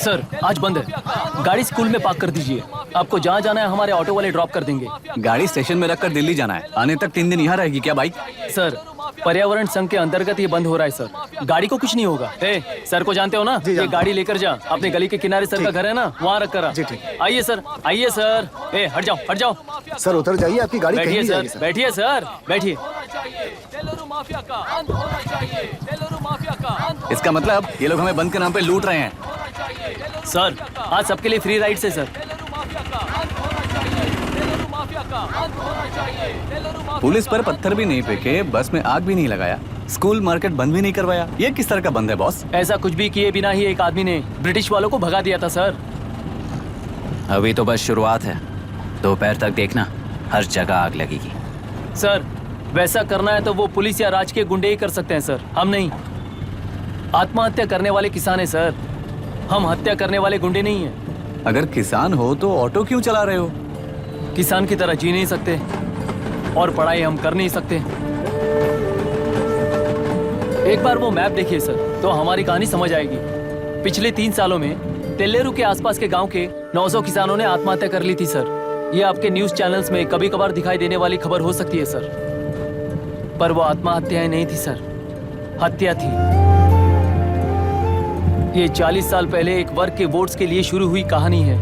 Sir आज बंद है, गाड़ी स्कूल में पार्क कर दीजिए। आपको जहाँ जाना है हमारे ऑटो वाले ड्रॉप कर देंगे। गाड़ी स्टेशन में रखकर दिल्ली जाना है, आने तक 3 दिन यहाँ रहेगी क्या बाइक? सर पर्यावरण संघ के अंतर्गत ये बंद हो रहा है सर, गाड़ी को कुछ नहीं होगा। सर को जानते हो ना, ये गाड़ी लेकर जा, अपने गली के किनारे सर का घर है ना, वहाँ रख कर। आइए सर, आइए सर। हट जाओ हट जाओ सर, उतर जाइए, आपकी गाड़ी बैठिए सर, बैठिए सर, बैठिए। इसका मतलब ये लोग हमें बंद के नाम पे लूट रहे हैं। सर आज सबके लिए फ्री राइड है सर। पुलिस पर पत्थर भी नहीं फेंके, बस में आग भी नहीं लगाया, स्कूल मार्केट बंद भी नहीं करवाया। ये किस तरह का बंद है बॉस? ऐसा कुछ भी किए बिना ही एक आदमी ने ब्रिटिश वालों को भगा दिया था सर। अभी तो बस शुरुआत है, दोपहर तक देखना हर जगह आग लगेगी। सर वैसा करना है तो वो पुलिस या राज के गुंडे ही कर सकते हैं सर, हम नहीं। आत्महत्या करने वाले किसान है सर, हम हत्या करने वाले गुंडे नहीं हैं। अगर किसान हो तो ऑटो क्यों चला रहे हो? किसान की तरह जी नहीं सकते और पढ़ाई हम कर नहीं सकते। एक बार वो मैप देखिए सर, तो हमारी कहानी समझ आएगी। पिछले 3 सालों में तेल्लेरू के आसपास के गांव के 900 किसानों ने आत्महत्या कर ली थी सर। ये आपके न्यूज चैनल्स में कभी कभार दिखाई देने वाली खबर हो सकती है सर, पर वो आत्महत्याएं नहीं थी सर, हत्या थी। ये 40 साल पहले एक वर्ग के वोट्स के लिए शुरू हुई कहानी है।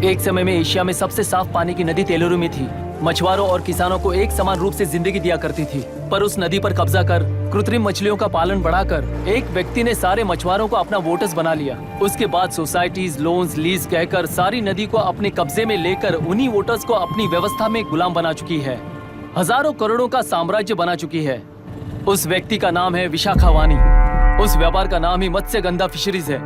एक समय में एशिया में सबसे साफ पानी की नदी तेल्लेरू में थी। मछुआरों और किसानों को एक समान रूप से जिंदगी दिया करती थी, पर उस नदी पर कब्जा कर कृत्रिम मछलियों का पालन बढ़ाकर एक व्यक्ति ने सारे मछुआरों को अपना वोटर्स बना लिया। उसके बाद सोसाइटीज, लोन्स, लीज कहकर सारी नदी को अपने कब्जे में लेकर उन्हीं वोटर्स को अपनी व्यवस्था में गुलाम बना चुकी है। हजारों करोड़ों का साम्राज्य बना चुकी है। उस व्यक्ति का नाम है विशाखावानी। उस व्यापार का नाम ही मत्स्यगंधा फिशरीज है।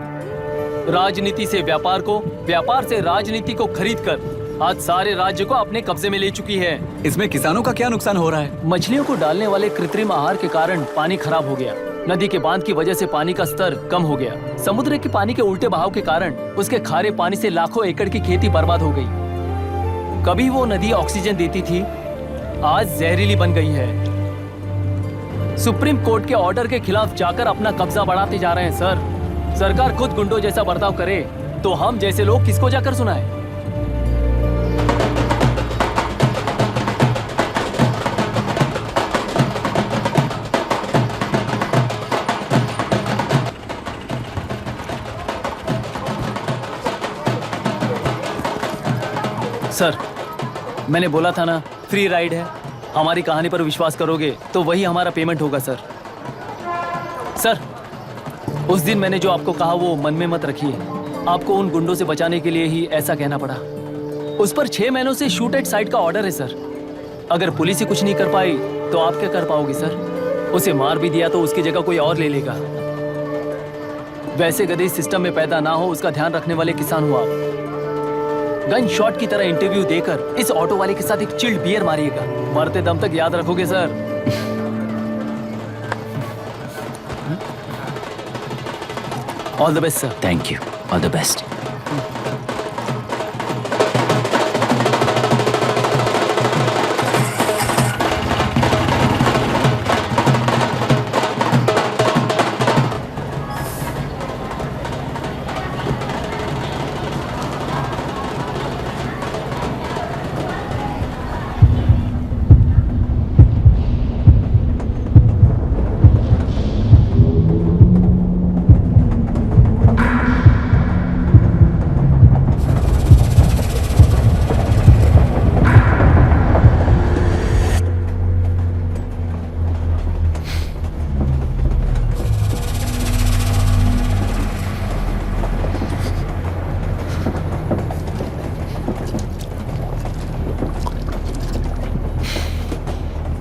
राजनीति से व्यापार को, व्यापार से राजनीति को खरीदकर आज सारे राज्य को अपने कब्जे में ले चुकी है। इसमें किसानों का क्या नुकसान हो रहा है? मछलियों को डालने वाले कृत्रिम आहार के कारण पानी खराब हो गया। नदी के बांध की वजह से पानी का स्तर कम हो गया। समुद्र के पानी के उल्टे बहाव के कारण उसके खारे पानी से लाखों एकड़ की खेती बर्बाद हो गई। कभी वो नदी ऑक्सीजन देती थी, आज जहरीली बन गई है। सुप्रीम कोर्ट के ऑर्डर के खिलाफ जाकर अपना कब्जा बढ़ाते जा रहे हैं सर। सरकार खुद गुंडों जैसा बर्ताव करे तो हम जैसे लोग किसको जाकर सुनाए? सर मैंने बोला था ना, फ्री राइड है। हमारी कहानी पर विश्वास करोगे तो वही हमारा पेमेंट होगा सर। सर उस दिन मैंने जो आपको कहा वो मन में मत रखिए। आपको उन गुंडों से बचाने के लिए ही ऐसा कहना पड़ा। उस पर 6 महीनों से शूट एट साइट का ऑर्डर है सर। अगर पुलिस ही कुछ नहीं कर पाई तो आप क्या कर पाओगे सर? उसे मार भी दिया तो उसकी जगह कोई और ले लेगा। वैसे गधे सिस्टम में पैदा ना हो उसका ध्यान रखने वाले किसान हो आप। गन शॉट की तरह इंटरव्यू देकर इस ऑटो वाले के साथ एक चिल्ड बियर मारिएगा। मरते दम तक याद रखोगे sir. All the best sir. Thank you, all the best.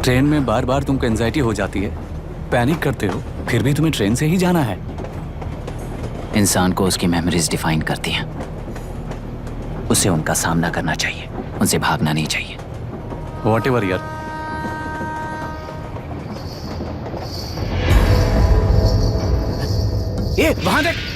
Train में बार बार तुमको एंजाइटी हो जाती है, पैनिक करते हो, फिर भी तुम्हें ट्रेन से ही जाना है। इंसान को उसकी मेमोरीज डिफाइन करती हैं। उसे उनका सामना करना चाहिए, उनसे भागना नहीं चाहिए। व्हाटएवर यार। ये वहां देख।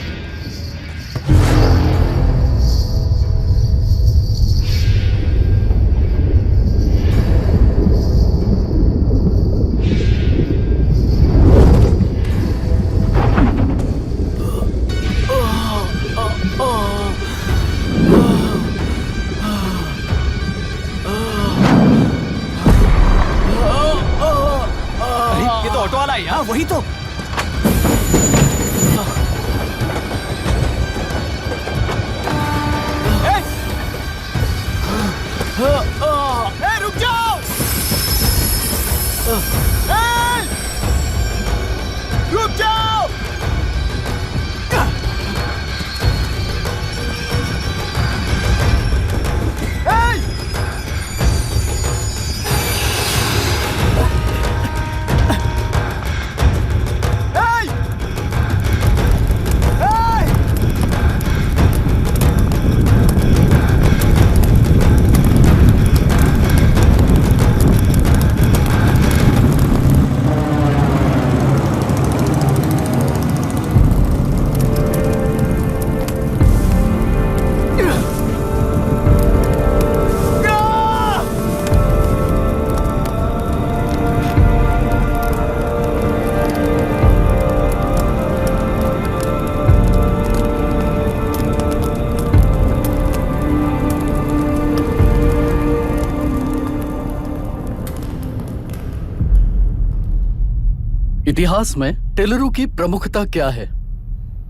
इतिहास में टेलरों की प्रमुखता क्या है?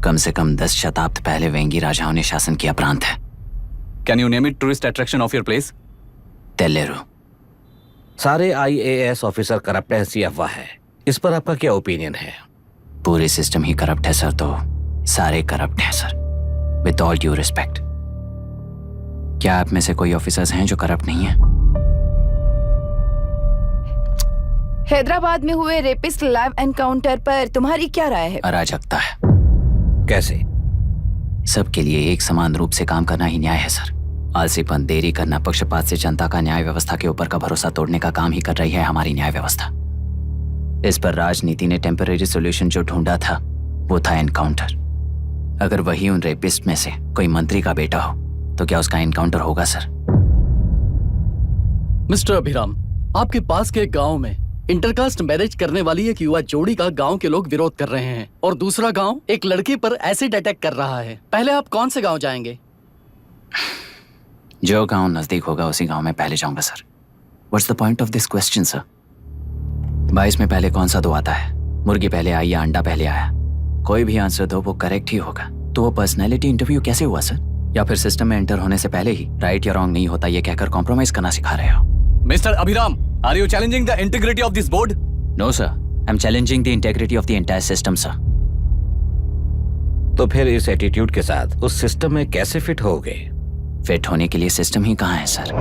कम से कम 10 शताब्द पहले वेंगी राजाओं ने शासन किया प्रांत है। Can you name it tourist attraction of your place? Teleru. सारे IAS ऑफिसर करप्ट हैं, ऐसी अफवाह है। इस पर आपका क्या ओपिनियन है? पूरे सिस्टम ही करप्ट है सर, तो सारे करप्ट हैं sir, with all due respect. क्या आप में से कोई ऑफिसर्स हैं जो करप्ट नहीं है? हैदराबाद में हुए रेपिस्ट लाइव एनकाउंटर पर तुम्हारी क्या राय है? अराजकता है। कैसे? सबके लिए एक समान रूप से काम करना ही न्याय है सर। आलसीपन, देरी करना, पक्षपात से जनता का न्याय व्यवस्था के ऊपर का भरोसा तोड़ने का काम ही कर रही है हमारी न्याय व्यवस्था। इस पर राजनीति ने टेम्परेरी सॉल्यूशन जो ढूंढा था वो था एनकाउंटर। अगर वही उन रेपिस्ट में से कोई मंत्री का बेटा हो तो क्या उसका एनकाउंटर होगा सर? मिस्टर अभिराम, आपके पास के गांव में इंटरकास्ट मैरिज करने वाली एक युवा जोड़ी का गांव के लोग विरोध कर रहे हैं और दूसरा गांव एक लड़की पर एसिड अटैक कर रहा है। पहले आप कौन से गांव जाएंगे? जो गांव नजदीक होगा उसी गांव में पहले जाऊंगा sir. What's the point of this question sir? 22 में पहले कौन सा दो आता है? मुर्गी पहले आई या अंडा पहले आया? कोई भी आंसर दो, वो करेक्ट ही होगा। तो वो पर्सनैलिटी इंटरव्यू कैसे हुआ सर? या फिर सिस्टम में एंटर होने से पहले ही राइट या रॉन्ग नहीं होता ये कहकर कॉम्प्रोमाइज करना सिखा रहे हो? Mister Abhiram, are you challenging the integrity of this board? No sir, I am challenging the integrity of the entire system sir. तो फिर इस एटीट्यूड के साथ उस सिस्टम में कैसे फिट होगे? फिट होने के लिए सिस्टम ही कहाँ है सर?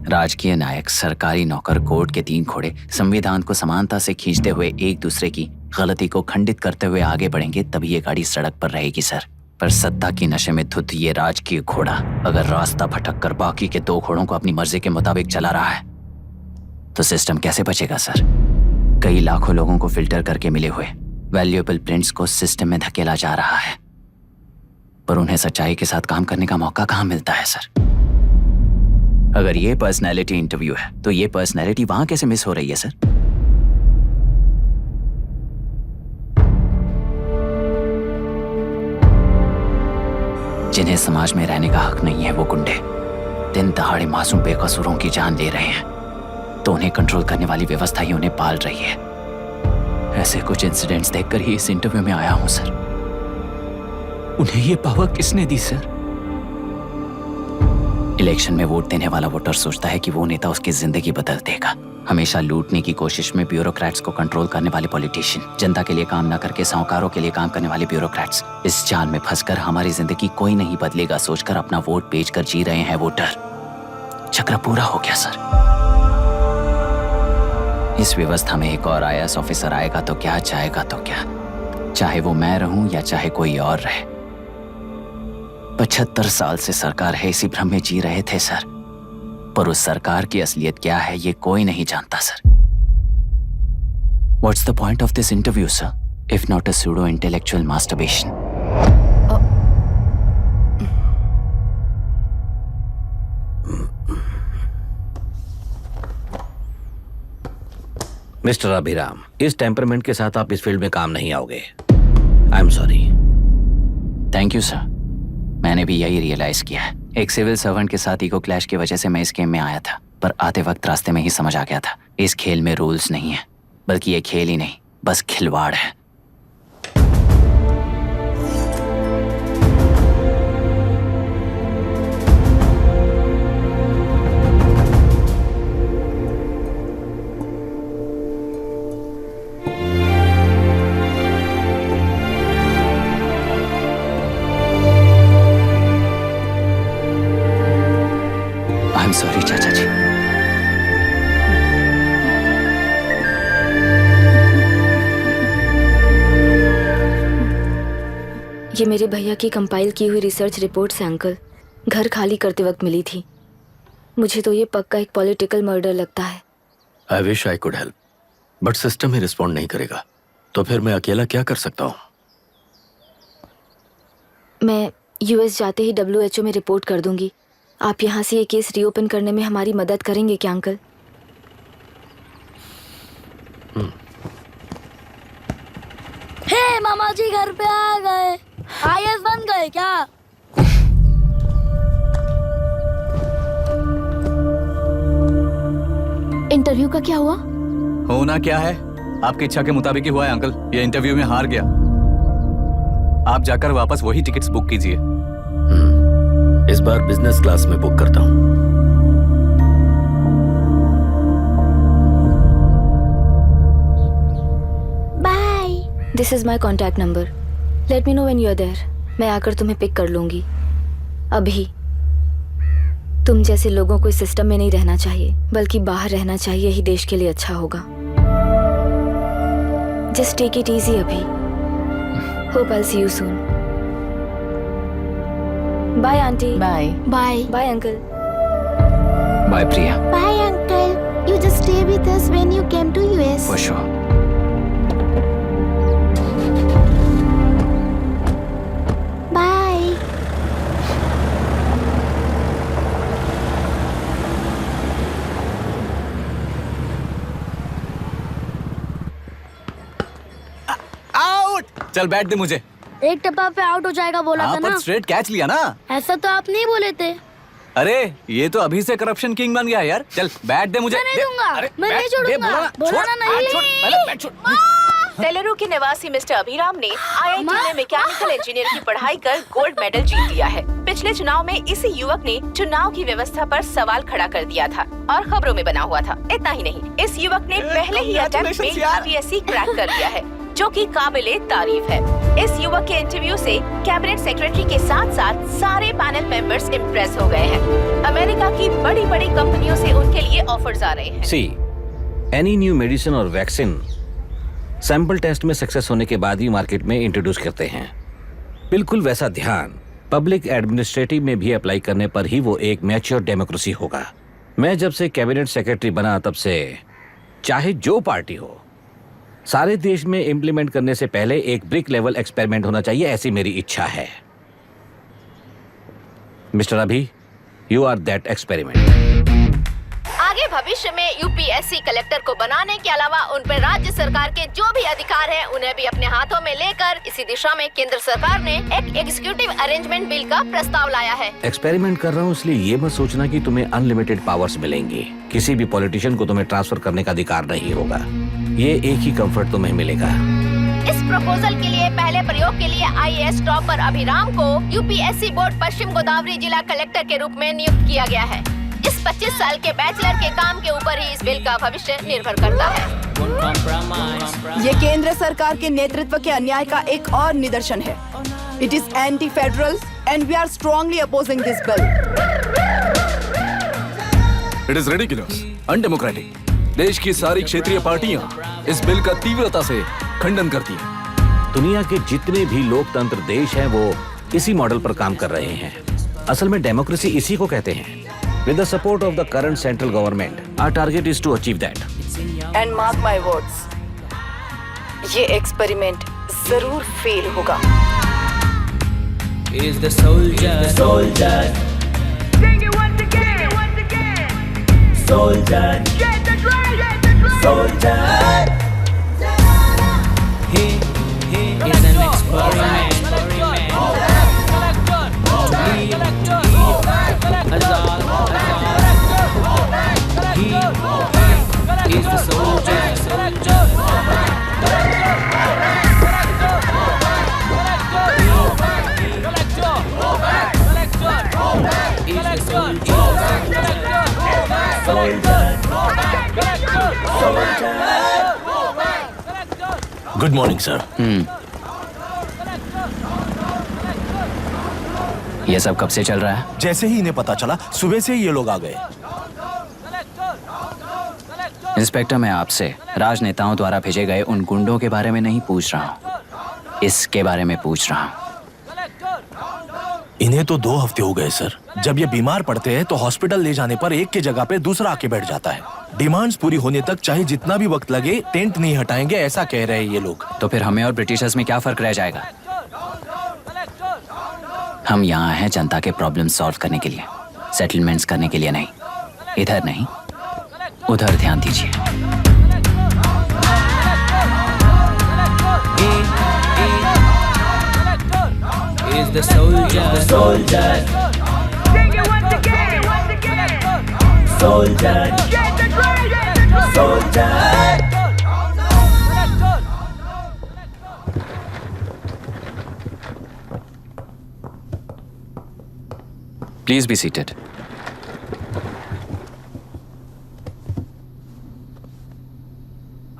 राजकीय नायक, सरकारी नौकर, कोर्ट के 3 घोड़े संविधान को समानता से खींचते हुए एक दूसरे की गलती को खंडित करते हुए आगे बढ़ेंगे, तभी ये गाड़ी सड़क पर रहेगी सर। पर सत्ता की नशे में धुत ये राजकीय घोड़ा अगर रास्ता भटक कर बाकी के 2 घोड़ों को अपनी मर्जी के मुताबिक चला रहा है तो सिस्टम कैसे बचेगा सर? कई लाखों लोगों को फिल्टर करके मिले हुए वैल्यूएबल प्रिंट्स को सिस्टम में धकेला जा रहा है, पर उन्हें सच्चाई के साथ काम करने का मौका कहाँ मिलता है सर? अगर ये पर्सनैलिटी इंटरव्यू है तो ये पर्सनैलिटी वहां कैसे मिस हो रही है सर? जिन्हें समाज में रहने का हक नहीं है वो गुंडे दिन दहाड़े मासूम बेकसूरों की जान ले रहे हैं, तो उन्हें कंट्रोल करने वाली व्यवस्था ही उन्हें पाल रही है। ऐसे कुछ इंसिडेंट्स देखकर ही इस इंटरव्यू में आया हूं सर। उन्हें ये पावर किसने दी सर? इलेक्शन में वोट देने वाला वोटर सोचता है कि वो नेता उसकी जिंदगी बदल देगा। हमेशा लूटने की कोशिश में ब्यूरोक्रेट्स को कंट्रोल करने वाले पॉलिटिशियन, जनता के लिए काम न करके साहूकारों के लिए काम करने वाले ब्यूरोक्रेट्स, इस जाल में फंसकर हमारी जिंदगी कोई नहीं बदलेगा सोचकर अपना वोट बेचकर जी रहे हैं वोटर। चक्र पूरा हो गया सर। इस व्यवस्था में एक और IAS ऑफिसर आएगा तो क्या, जाएगा तो क्या, चाहे वो मैं रहूं या चाहे कोई और रहे। 75 साल से सरकार है इसी भ्रम में जी रहे थे सर, पर उस सरकार की असलियत क्या है ये कोई नहीं जानता sir. What's the point of this interview, sir, if not a pseudo-intellectual masturbation? Mister Abhiram, इस टेम्परमेंट के साथ आप इस फील्ड में काम नहीं आओगे। आई am sorry. Thank you sir, मैंने भी यही रियलाइज किया है। एक सिविल सर्वेंट के साथ ईगो क्लैश की वजह से मैं इस गेम में आया था, पर आते वक्त रास्ते में ही समझ आ गया था इस खेल में रूल्स नहीं है, बल्कि ये खेल ही नहीं बस खिलवाड़ है। आई एम सॉरी चाचा जी। ये मेरे भैया की कंपाइल की हुई रिसर्च रिपोर्ट से अंकल, घर खाली करते वक्त मिली थी। मुझे तो ये पक्का एक पॉलिटिकल मर्डर लगता है। I wish I could help, but system he respond नहीं करेगा, तो फिर मैं अकेला क्या कर सकता हूँ? मैं US जाते ही WHO में रिपोर्ट कर दूंगी। आप यहाँ से ये केस रीओपन करने में हमारी मदद करेंगे क्या अंकल? हे मामा जी घर पे आ गए। IAS बन गए क्या? इंटरव्यू का क्या हुआ? होना क्या है, आपकी इच्छा के मुताबिक ही हुआ है अंकल। ये इंटरव्यू में हार गया। आप जाकर वापस वही टिकट्स बुक कीजिए। इस बार बिजनेस क्लास में बुक करता हूँ। Bye. This is my contact number. Let me know when you are there. मैं आकर तुम्हें पिक कर लूंगी। अभी तुम जैसे लोगों को इस सिस्टम में नहीं रहना चाहिए, बल्कि बाहर रहना चाहिए ही देश के लिए अच्छा होगा। जस्ट टेक इट इजी अभी। Hope I see you soon. Bye aunty. Bye. Bye. Bye uncle. Bye Priya. Bye uncle. You just stay with us when you came to US. For sure. Bye. Out. चल बैठ दे मुझे। एक टप्पा पे out हो जाएगा बोला था हाँ, ना। पर स्ट्रेट कैच लिया ना। ऐसा तो आप नहीं बोले थे। अरे ये तो अभी से करप्शन किंग बन गया है यार। चल बैठ दे मुझे। मैं नहीं दूंगा। अरे, मैं बैठ, नहीं छोड़ूंगा। दे, बोला ना, बोला छोड़, ना नहीं। छोड़, पहले बैठ, छोड़। तेलुरु के निवासी मिस्टर अभिराम ने IIT में मैकेनिकल इंजीनियर की पढ़ाई कर गोल्ड मेडल जीत लिया है। पिछले चुनाव में इसी युवक ने चुनाव की व्यवस्था पर सवाल खड़ा कर दिया था और खबरों में बना हुआ था। इतना ही नहीं, इस युवक ने पहले ही अटेम्प्ट में UPSC क्रैक कर लिया है, जो कि काबिले तारीफ है। इस युवक के इंटरव्यू से कैबिनेट सेक्रेटरी के साथ साथ सारे पैनल मेंबर्स इम्प्रेस हो गए हैं। अमेरिका की बड़ी बड़ी कंपनियों से उनके लिए ऑफर्स आ रहे हैं। सी एनी न्यू मेडिसिन और वैक्सीन सैंपल टेस्ट में सक्सेस होने के बाद ही मार्केट में इंट्रोड्यूस करते हैं। बिल्कुल वैसा ध्यान पब्लिक एडमिनिस्ट्रेटिव में भी अप्लाई करने पर ही वो एक मैच्योर डेमोक्रेसी होगा। मैं जब से कैबिनेट सेक्रेटरी बना तब से चाहे जो पार्टी हो, सारे देश में इम्प्लीमेंट करने से पहले एक ब्रिक लेवल एक्सपेरिमेंट होना चाहिए, ऐसी मेरी इच्छा है। मिस्टर अभी, यू आर दैट एक्सपेरिमेंट। आगे भविष्य में UPSC कलेक्टर को बनाने के अलावा उन पर राज्य सरकार के जो भी अधिकार हैं, उन्हें भी अपने हाथों में लेकर इसी दिशा में केंद्र सरकार ने एक एग्जीक्यूटिव अरेंजमेंट बिल का प्रस्ताव लाया है। एक्सपेरिमेंट कर रहा हूँ इसलिए ये मत सोचना कि तुम्हें अनलिमिटेड पावर्स मिलेंगे। किसी भी पॉलिटिशियन को तुम्हें ट्रांसफर करने का अधिकार नहीं होगा। ये एक ही कंफर्ट तुम्हें मिलेगा। इस प्रपोजल के लिए पहले प्रयोग के लिए IAS टॉपर अभिराम को UPSC बोर्ड पश्चिम गोदावरी जिला कलेक्टर के रूप में नियुक्त किया गया है। इस 25 साल के बैचलर के काम के ऊपर ही इस बिल का भविष्य निर्भर करता है। ये केंद्र सरकार के नेतृत्व के अन्याय का एक और निदर्शन है। It is anti federal and we are strongly opposing this bill. It is ridiculous, undemocratic. देश की सारी क्षेत्रीय पार्टियां इस बिल का तीव्रता से खंडन करती हैं। दुनिया के जितने भी लोकतंत्र देश हैं वो इसी मॉडल पर काम कर रहे हैं। असल में डेमोक्रेसी इसी को कहते हैं। With the support of the current central government, our target is to achieve that. And mark my words, ये एक्सपेरिमेंट जरूर फेल होगा। Is the soldier, soldier. Sing it once again. Soldier. Get the drum. Soldier. He is an experiment. He is the soldier. Good morning sir. ये सब कब से चल रहा है? जैसे ही इन्हें पता चला, सुबह से ही ये लोग आ गए। इंस्पेक्टर, मैं आपसे राजनेताओं द्वारा भेजे गए उन गुंडों के बारे में नहीं पूछ रहा हूँ, इसके बारे में पूछ रहा हूँ। इन्हें तो 2 हफ्ते हो गए सर। जब ये बीमार पड़ते हैं तो हॉस्पिटल ले जाने पर एक के जगह पे दूसरा आके बैठ जाता है। डिमांड्स पूरी होने तक चाहे जितना भी वक्त लगे, टेंट नहीं हटाएंगे, ऐसा कह रहे हैं ये लोग। तो फिर हमें और ब्रिटिशर्स में क्या फर्क रह जाएगा? हम यहाँ हैं जनता के प्रॉब्लम सॉल्व करने के लिए, सेटलमेंट्स करने के लिए नहीं। इधर नहीं, उधर ध्यान दीजिए। Is the soldier, soldier. Sing it once again. Soldier. Get the drum. soldier. Please be seated.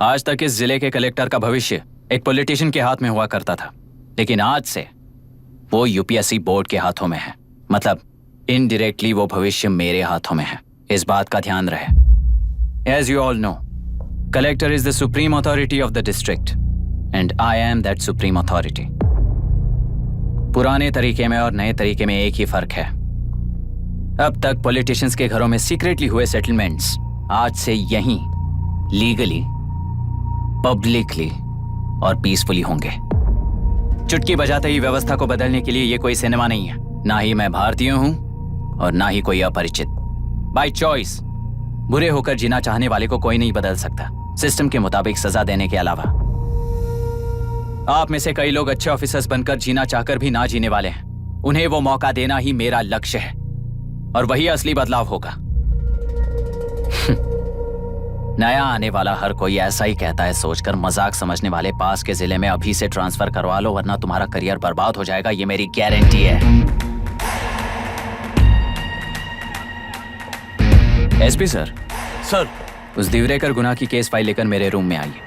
आज तक इस जिले के कलेक्टर का भविष्य एक पॉलिटिशियन के हाथ में हुआ करता था, लेकिन आज से वो यूपीएससी बोर्ड के हाथों में है। मतलब इनडायरेक्टली वो भविष्य मेरे हाथों में है। इस बात का ध्यान रहे। As you all know, collector is the supreme authority of the district and I am that supreme authority. पुराने तरीके में और नए तरीके में एक ही फर्क है। अब तक पॉलिटिशियंस के घरों में सीक्रेटली हुए सेटलमेंट्स आज से यहीं लीगली, पब्लिकली और पीसफुली होंगे। चुटकी बजाते ही व्यवस्था को बदलने के लिए ये कोई सिनेमा नहीं है। ना ही मैं भारतीय हूं और ना ही कोई अपरिचित। बाय चॉइस बुरे होकर जीना चाहने वाले को कोई नहीं बदल सकता, सिस्टम के मुताबिक सजा देने के अलावा। आप में से कई लोग अच्छे ऑफिसर्स बनकर जीना चाहकर भी ना जीने वाले हैं। उन्हें वो मौका देना ही मेरा लक्ष्य है और वही असली बदलाव होगा। नया आने वाला हर कोई ऐसा ही कहता है सोचकर मजाक समझने वाले पास के जिले में अभी से ट्रांसफर करवा लो, वरना तुम्हारा करियर बर्बाद हो जाएगा। ये मेरी गारंटी है। SP sir. सर। उस दिवरेकर गुनाह की केस फाइल लेकर मेरे रूम में आइए।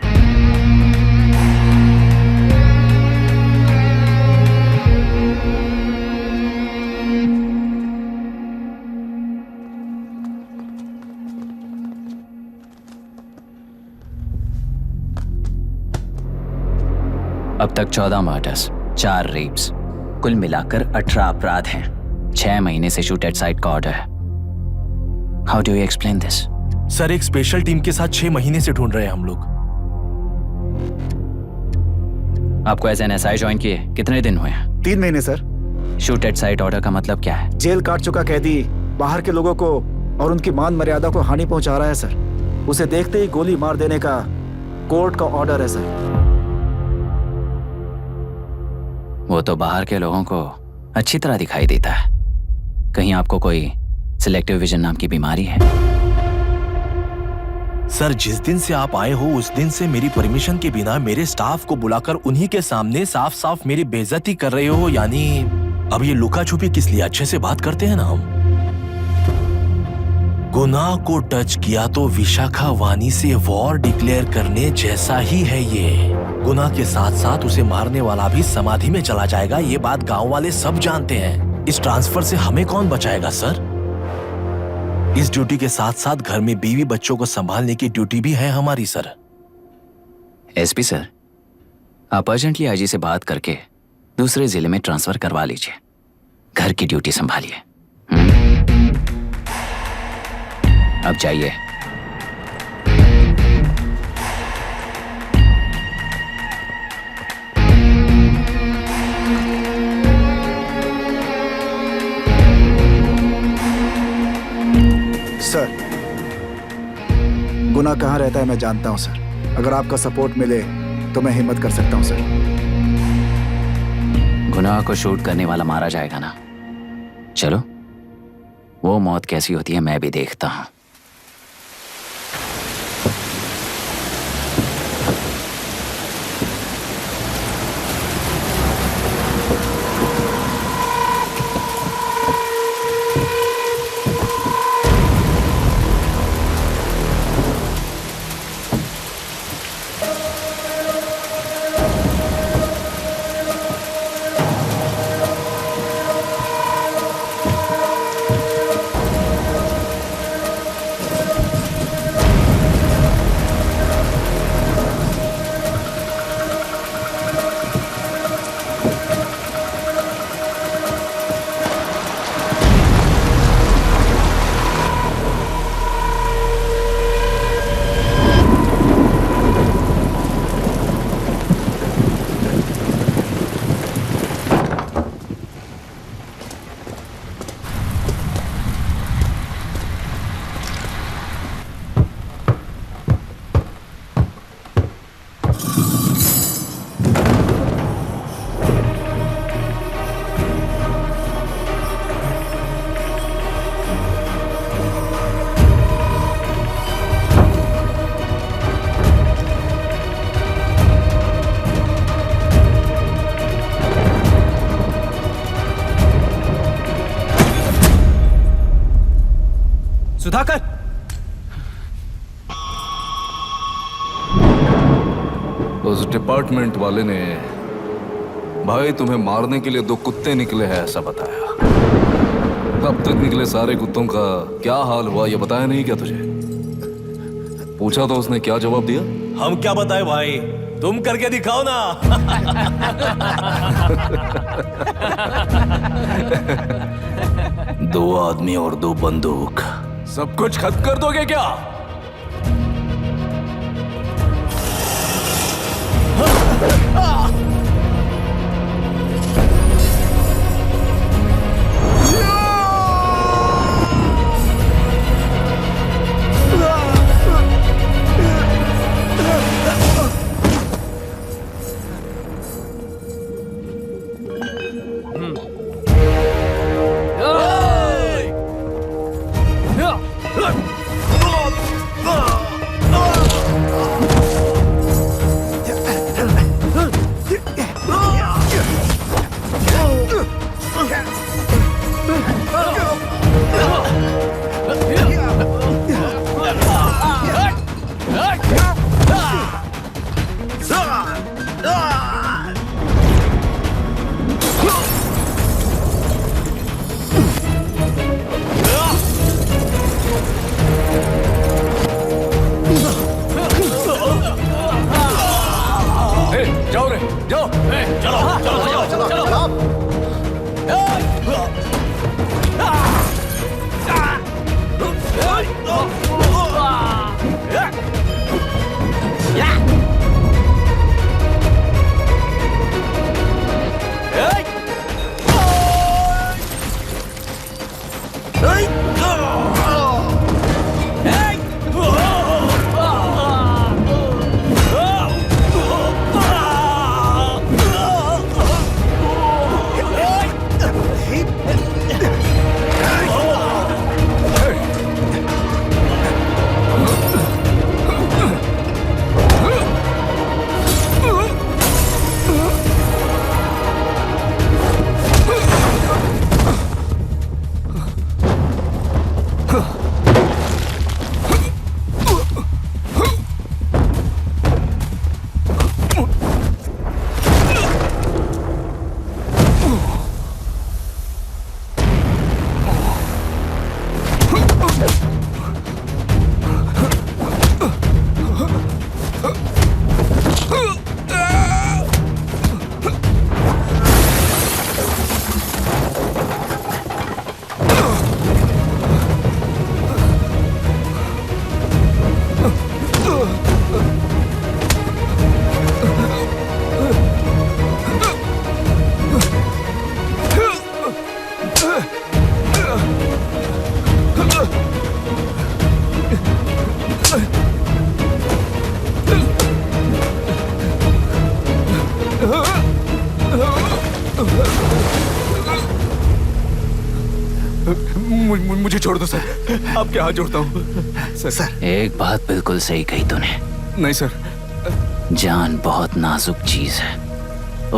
अब तक 14 मर्डर्स, 4 रेप्स, कुल मिलाकर 18 अपराध हैं। 6 महीने से शूट एट साइट का ऑर्डर है। How do you explain this? Sir, एक स्पेशल टीम के साथ 6 महीने से ढूंढ रहे हैं हम लोग। आपको एज एन एसआई ज्वाइन किए कितने दिन हुए हैं? 3 महीने sir. Shoot at site order का मतलब क्या है? जेल काट चुका कैदी बाहर के लोगों को और उनकी मान मर्यादा को हानि पहुंचा रहा है सर। उसे देखते ही गोली मार देने का कोर्ट का ऑर्डर है सर। वो तो बाहर के लोगों को अच्छी तरह दिखाई देता है। कहीं आपको कोई सिलेक्टिव विजन नाम की बीमारी है? सर, जिस दिन से आप आए हो उस दिन से मेरी परमिशन के बिना मेरे स्टाफ को बुलाकर उन्हीं के सामने साफ साफ मेरी बेइज्जती कर रहे हो। यानी अब ये लुका छुपी किस लिए? अच्छे से बात करते हैं ना हम। गुनाह को टच किया तो विशाखा वानी से वॉर डिक्लेयर करने जैसा ही है ये। गुनाह के साथ साथ उसे मारने वाला भी समाधि में चला जाएगा। ये बात गांव वाले सब जानते हैं। इस ट्रांसफर से हमें कौन बचाएगा सर? इस ड्यूटी के साथ साथ घर में बीवी बच्चों को संभालने की ड्यूटी भी है हमारी सर। एसपी सर, आप अर्जेंटली आईजी से बात करके दूसरे जिले में ट्रांसफर करवा लीजिए। घर की ड्यूटी संभालिए। अब जाइए। सर, गुनाह कहाँ रहता है मैं जानता हूँ सर। अगर आपका सपोर्ट मिले तो मैं हिम्मत कर सकता हूँ सर। गुनाह को शूट करने वाला मारा जाएगा ना? चलो, वो मौत कैसी होती है मैं भी देखता हूँ। उठाकर। उस डिपार्टमेंट वाले ने भाई तुम्हें मारने के लिए 2 कुत्ते निकले हैं ऐसा बताया। अब तक निकले सारे कुत्तों का क्या हाल हुआ ये बताया नहीं क्या तुझे? पूछा तो उसने क्या जवाब दिया? हम क्या बताए भाई, तुम करके दिखाओ ना। 2 आदमी और 2 बंदूक, सब कुछ खत्म कर दोगे क्या? जाओ रे, जाओ। चलो चलो चलो चलो चलो। मुझे छोड़ दो सर, आपके हाथ जोड़ता हूँ सर। एक बात बिल्कुल सही कही तूने। नहीं सर। जान बहुत नाजुक चीज है,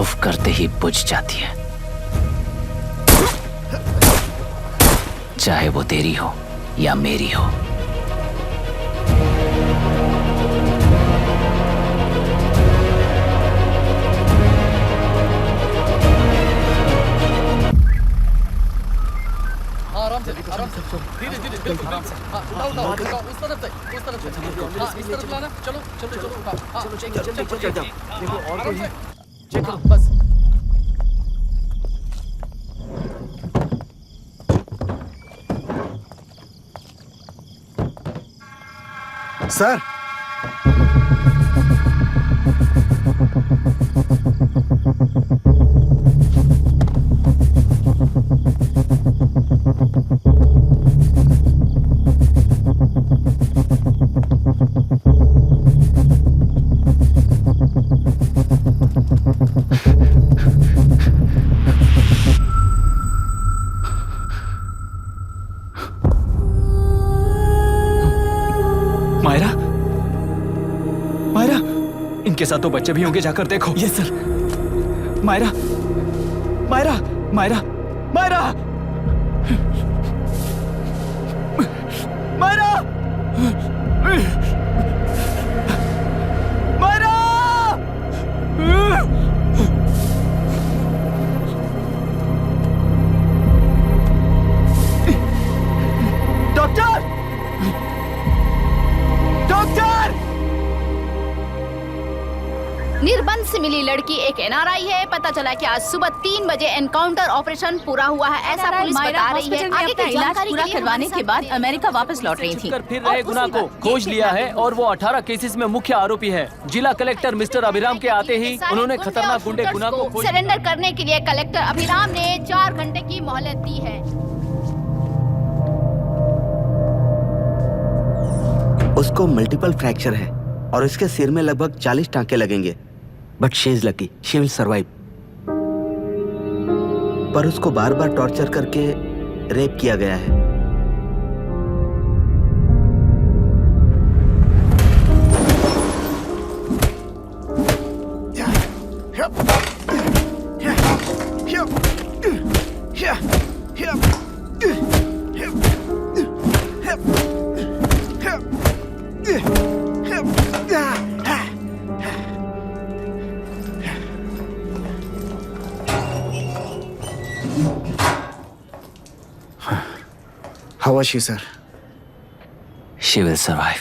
उफ करते ही बुझ जाती है, चाहे वो तेरी हो या मेरी हो। आराम से धीरे धीरे बिल्कुल आराम से। उठाओ उस तरफ से इस तरफ लाना। चलो चलो चलो चलो देखो और कोई चेक करो बस। सर मायरा, मायरा, इनके साथ तो बच्चे भी होंगे, जाकर देखो। Yes sir. Myra, Myra, Myra, Myra, Myra! Myra! Doctor! Doctor! निर्बंध से मिली लड़की एक एनआरआई है। पता चला कि आज सुबह 3 बजे एनकाउंटर ऑपरेशन पूरा हुआ है, ऐसा पुलिस बता रही है। आगे की जानकारी पूरा करवाने के बाद अमेरिका वापस लौट रही थी। फिर रहे गुना को खोज लिया है और वो 18 केसेस में मुख्य आरोपी है। जिला कलेक्टर मिस्टर अभिराम के आते ही उन्होंने खतरनाक गुंडे गुना को सरेंडर करने के लिए कलेक्टर अभिराम ने 4 घंटे की मोहलत दी है। उसको मल्टीपल फ्रैक्चर है और इसके सिर में लगभग 40 टांके लगेंगे, but she is lucky, she will survive. पर उसको बार बार टॉर्चर करके रेप किया गया है। How was she, sir? She will survive.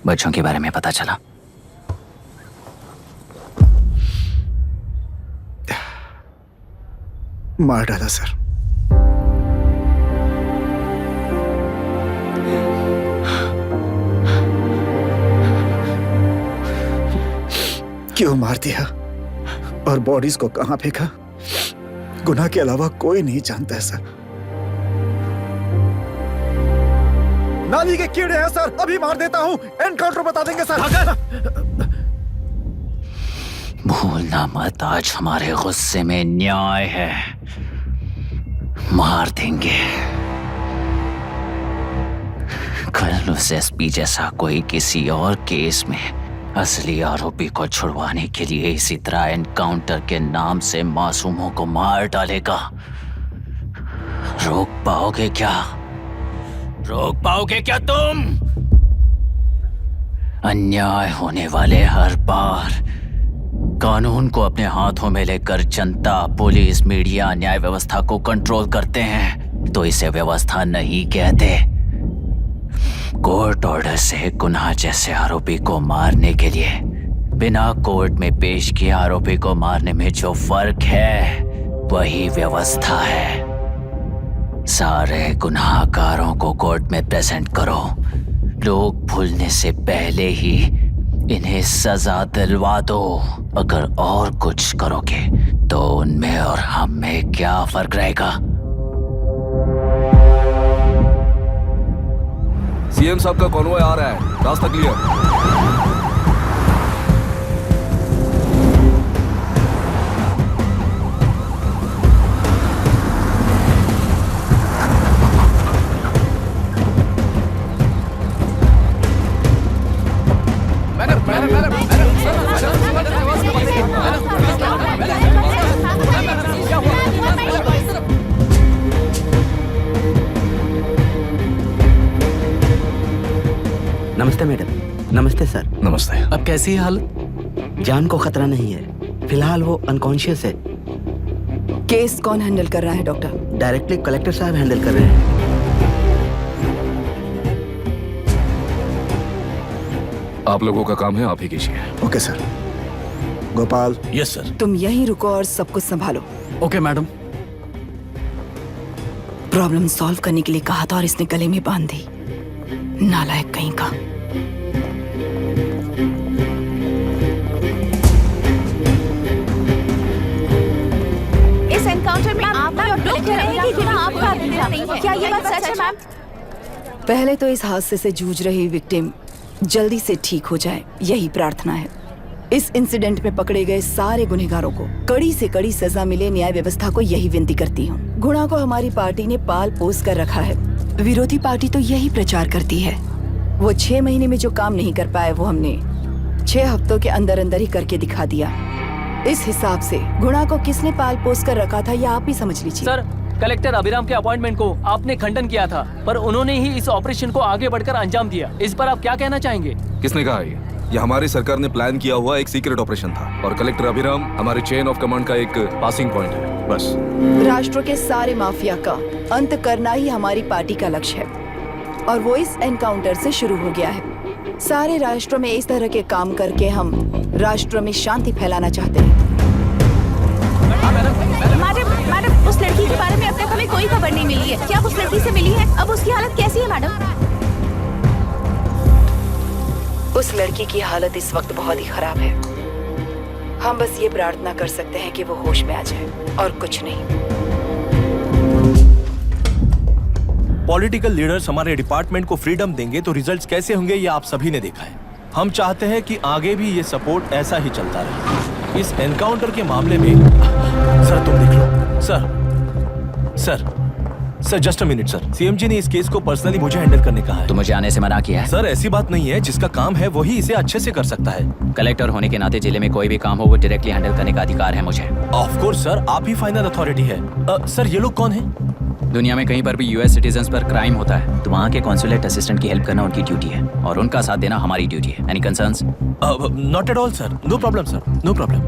बच्चों के बारे में पता चला? मार डाला सर। क्यों मार दिया और बॉडीज को कहां फेंका, गुनाह के अलावा कोई नहीं जानता है सर। नाली के कीड़े हैं सर, अभी मार देता हूं, एनकाउंटर बता देंगे सर। भूलना मत, आज हमारे गुस्से में न्याय है, मार देंगे। कल उस एसपी जैसा कोई किसी और केस में असली आरोपी को छुड़वाने के लिए इसी तरह एनकाउंटर के नाम से मासूमों को मार डालेगा। रोक पाओगे क्या? रोक पाओगे क्या तुम? अन्याय होने वाले हर बार कानून को अपने हाथों में लेकर जनता, पुलिस, मीडिया, न्याय व्यवस्था को कंट्रोल करते हैं, तो इसे व्यवस्था नहीं कहते। कोर्ट ऑर्डर से गुनाह जैसे आरोपी को मारने के लिए बिना कोर्ट में पेश किए आरोपी को मारने में जो फर्क है वही व्यवस्था है। सारे गुनाहगारों को कोर्ट में प्रेजेंट करो, लोग भूलने से पहले ही इन्हें सजा दिलवा दो। अगर और कुछ करोगे तो उनमें और हम में क्या फर्क रहेगा? सीएम साहब का कॉन्वॉय आ रहा है, रास्ता क्लियर। नमस्ते मैडम। नमस्ते सर। नमस्ते। अब कैसी है हालत? जान को खतरा नहीं है, फिलहाल वो अनकॉन्शियस है। केस कौन हैंडल कर रहा है डॉक्टर? डायरेक्टली कलेक्टर साहब हैंडल कर रहे हैं। आप लोगों का काम है, आप ही कीजिए। Okay sir. Gopal. Yes sir. तुम यहीं रुको और सब कुछ संभालो। Okay madam. प्रॉब्लम सॉल्व करने के लिए कहा था और इसने गले में बांध दी, नालायक कहीं का। इस एनकाउंटर में आपका और कलेक्टर रहेगी कि आपका नहीं है? क्या ये बात सच है मैम? पहले तो इस हादसे से जूझ रही विक्टिम जल्दी से ठीक हो जाए, यही प्रार्थना है। इस इंसिडेंट में पकड़े गए सारे गुनहगारों को कड़ी से कड़ी सजा मिले, न्याय व्यवस्था को यही विनती करती हूँ। गुणा को हमारी पार्टी ने पाल पोस कर रखा है, विरोधी पार्टी तो यही प्रचार करती है। वो 6 महीने में जो काम नहीं कर पाए वो हमने 6 हफ्तों के अंदर अंदर ही करके दिखा दिया। इस हिसाब से गुणा को किसने पाल पोस कर रखा था, ये आप ही समझ लीजिए। सर, कलेक्टर अभिराम के अपॉइंटमेंट को आपने खंडन किया था, पर उन्होंने ही इस ऑपरेशन को आगे बढ़कर अंजाम दिया। इस पर आप क्या कहना चाहेंगे? किसने कहा ये हमारी सरकार ने प्लान किया हुआ एक सीक्रेट ऑपरेशन था और कलेक्टर अभिराम हमारी चेन ऑफ कमांड का एक पासिंग पॉइंट है, बस। राष्ट्र के सारे माफिया का अंत करना ही हमारी पार्टी का लक्ष्य है और वो इस एनकाउंटर से शुरू हो गया है। सारे राष्ट्र में इस तरह के काम करके हम राष्ट्र में शांति फैलाना चाहते हैं। मैडम, उस लड़की के बारे में अब तक हमें कोई खबर नहीं मिली है। क्या आप उस लड़की से मिली है? अब उसकी हालत कैसी है मैडम? उस लड़की की हालत इस वक्त बहुत ही खराब है। हम बस ये प्रार्थना कर सकते हैं कि वो होश में आ जाए और कुछ नहीं। पॉलिटिकल लीडर्स हमारे डिपार्टमेंट को फ्रीडम देंगे तो रिजल्ट्स कैसे होंगे ये आप सभी ने देखा है। हम चाहते हैं कि आगे भी ये सपोर्ट ऐसा ही चलता रहे। इस एनकाउंटर के मामले में सर तुम देख लो। Sir just a minute sir. CMG ने इस केस को पर्सनली मुझे हैंडल करने कहा है। तो मुझे आने से मना किया है? सर ऐसी बात नहीं है, जिसका काम है वही इसे अच्छे से कर सकता है। कलेक्टर होने के नाते जिले में कोई भी काम हो वो डायरेक्टली हैंडल करने का अधिकार है मुझे। ऑफ कोर्स सर, आप ही फाइनल अथॉरिटी है। सर ये लोग कौन है? दुनिया में कहीं पर भी यूएस सिटीजन्स पर क्राइम होता है तो वहाँ के कॉन्सुलेट असिस्टेंट की हेल्प करना उनकी ड्यूटी है और उनका साथ देना हमारी ड्यूटी है। Any concerns? Not at all sir, no problem sir, no problem.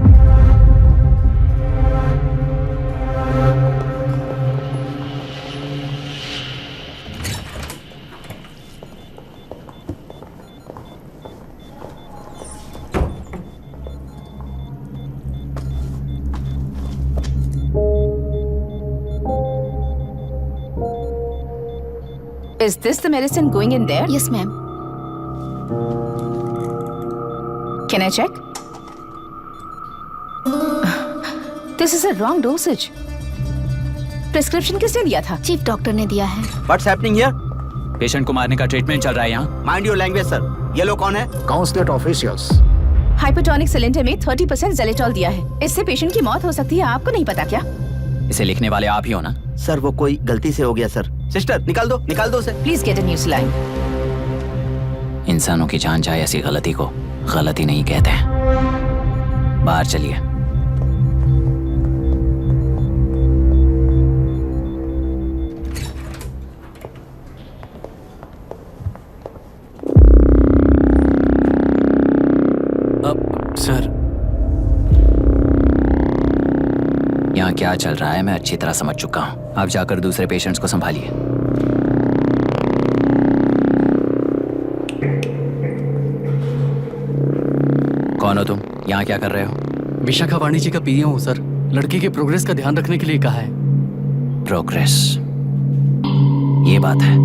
Is this the medicine going in there? Yes, ma'am. Can I check? This is a wrong dosage. Prescription किसने दिया था? चीफ डॉक्टर ने दिया है। What's happening here? Patient को मारने का treatment चल रहा है यहाँ। Mind your language, sir. ये लोग कौन है? Consulate officials. हाइपोटोनिक सिलेंडर में 30% जेलेटॉल दिया है। इससे पेशेंट की मौत हो सकती है। आपको नहीं पता क्या? इसे लिखने वाले आप ही हो ना? सर वो कोई गलती से हो गया सर। सिस्टर निकाल दो उसे। Please get a new saline. इंसानों की जान जाए ऐसी गलती को गलती नहीं कहते हैं। बाहर चलिए। सर यहाँ क्या चल रहा है मैं अच्छी तरह समझ चुका हूँ। आप जाकर दूसरे पेशेंट्स को संभालिए। कौन हो तुम? यहाँ क्या कर रहे हो? विशाखा वाणिज्य का पीए हूँ सर। लड़की के प्रोग्रेस का ध्यान रखने के लिए कहा है। प्रोग्रेस, ये बात है।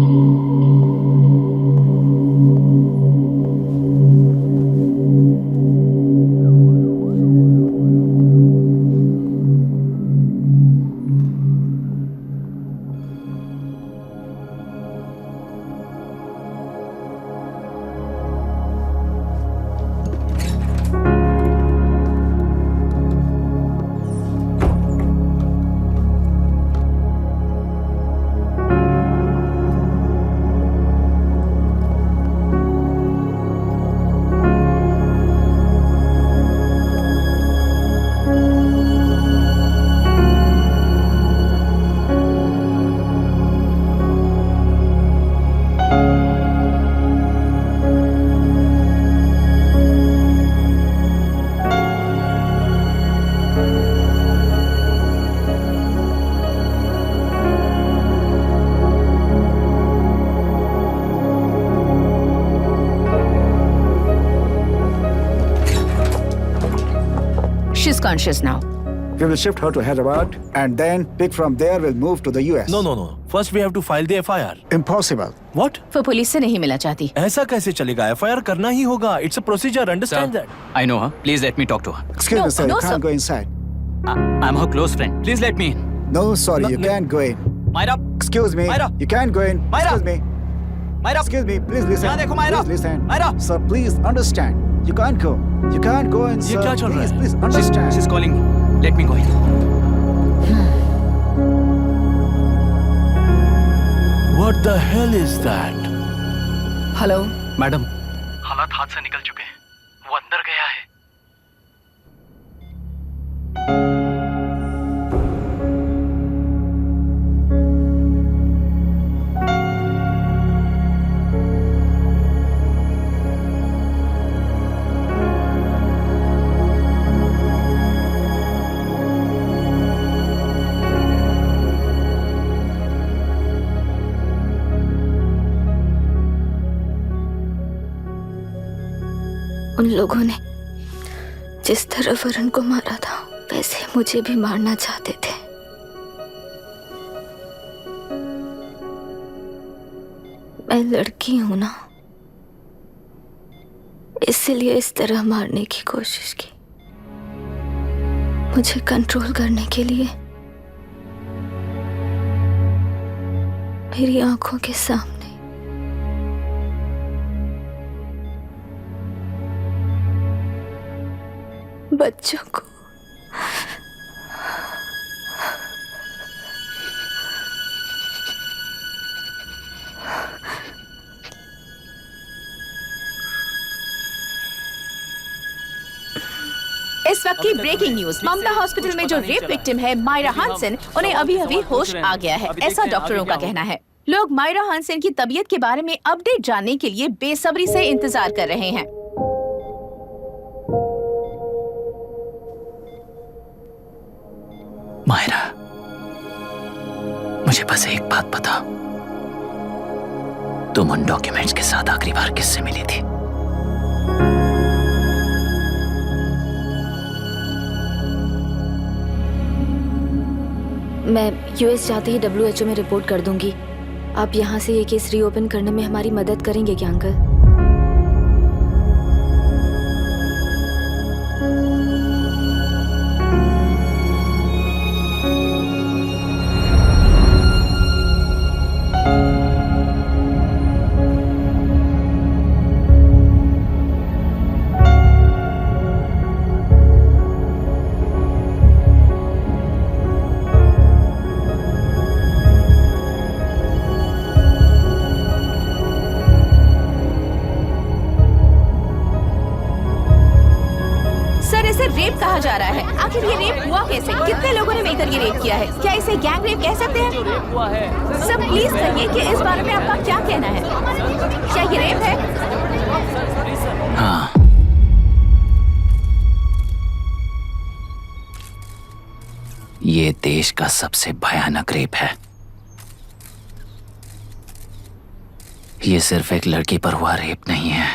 She's conscious now. We will shift her to Hyderabad and then pick from there. We'll move to the US. No. First we have to file the FIR. Impossible. What? वो पुलिस से नहीं मिला चाहती। ऐसा कैसे चलेगा? FIR करना ही होगा. It's a procedure. Understand that? I know her. Please let me talk to her. Excuse me, sir. no, You can't sir. go inside. I'm her close friend. Please let me in. No, sorry. You can't go in. Myra, Excuse me. Myra. You can't go in. Myra. Excuse me. Myra. Excuse me. Please listen. यहाँ देखो, Myra. Please listen. Myra. Sir, please understand. You can't go. You can't go in, ये sir. क्या चल रहा Please, है? please understand. She's calling me. Let me go in. What the hell is that? Hello madam, हालात हाथ से निकल चुके हैं। वो अंदर गया है। उन लोगों ने जिस तरह वरुण को मारा था वैसे मुझे भी मारना चाहते थे। मैं लड़की हूं ना, इसलिए इस तरह मारने की कोशिश की। मुझे कंट्रोल करने के लिए मेरी आंखों के सामने बच्चों को इस वक्त की ब्रेकिंग न्यूज, ममता हॉस्पिटल में जो रेप विक्टिम है मायरा हानसन, उन्हें अभी अभी होश आ गया है, ऐसा डॉक्टरों का कहना है। लोग मायरा हानसन की तबीयत के बारे में अपडेट जानने के लिए बेसब्री से इंतजार कर रहे हैं। मायरा, मुझे बस एक बात बता, तुम उन डॉक्यूमेंट्स के साथ आखिरी बार किससे मिली थी? मैं यूएस जाते ही WHO में रिपोर्ट कर दूंगी। आप यहाँ से ये केस रीओपन करने में हमारी मदद करेंगे क्या अंकल? रेप कहा जा रहा है, आखिर ये रेप हुआ कैसे? कितने लोगों ने मिलकर ये रेप किया है? क्या इसे गैंग रेप कह सकते हैं? सब प्लीज कहिए कि इस बारे में आपका क्या कहना है? क्या ये रेप है? हाँ, ये देश का सबसे भयानक रेप है। ये सिर्फ एक लड़की पर हुआ रेप नहीं है,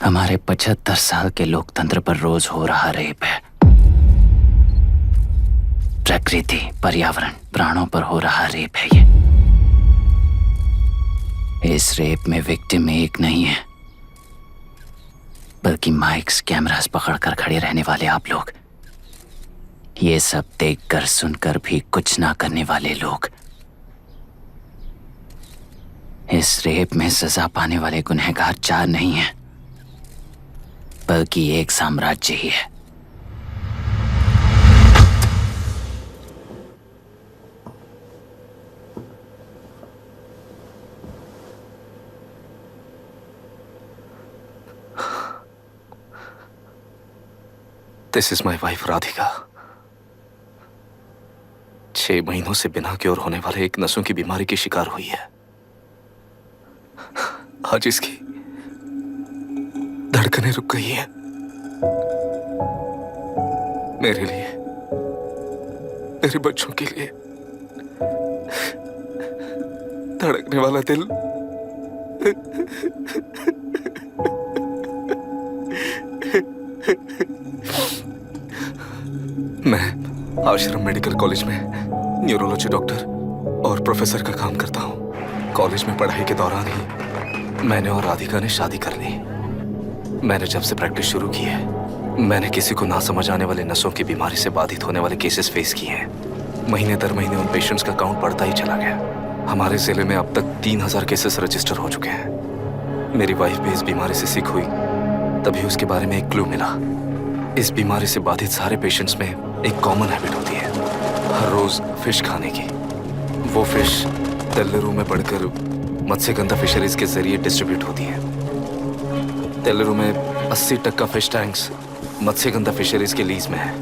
हमारे 75 साल के लोकतंत्र पर रोज हो रहा रेप है। प्रकृति, पर्यावरण, प्राणों पर हो रहा रेप है ये। इस रेप में विक्टिम एक नहीं है, बल्कि माइक्स, कैमरास पकड़कर खड़े रहने वाले आप लोग, ये सब देखकर सुनकर भी कुछ ना करने वाले लोग। इस रेप में सजा पाने वाले गुनहगार 4 नहीं हैं, बल्कि एक साम्राज्य ही है। This is my wife Radhika. 6 महीनों से बिना क्योर होने वाले एक नसों की बीमारी की शिकार हुई है। आज इसकी धड़कनें रुक गई है। मेरे लिए, मेरे बच्चों के लिए धड़कने वाला दिल मैं आश्रम मेडिकल कॉलेज में न्यूरोलॉजी डॉक्टर और प्रोफेसर का काम करता हूँ। कॉलेज में पढ़ाई के दौरान ही मैंने और राधिका ने शादी कर ली। मैंने जब से प्रैक्टिस शुरू की है, मैंने किसी को ना समझ आने वाले नसों की बीमारी से बाधित होने वाले केसेस फेस किए हैं। महीने दर महीने उन पेशेंट्स का काउंट बढ़ता ही चला गया। हमारे जिले में अब तक 3000 केसेस रजिस्टर हो चुके हैं। मेरी वाइफ भी इस बीमारी से सिक हुई, तभी उसके बारे में एक क्लू मिला। इस बीमारी से बाधित सारे पेशेंट्स में एक कॉमन हैबिट होती है, हर रोज फिश खाने की। वो फिश तेल्लेरू में बढ़कर मत्स्यगंधा फिशरीज के जरिए डिस्ट्रीब्यूट होती है। तेल्लेरू में 80% फिश टैंक्स मत्स्यगंधा फिशरीज के लीज में है।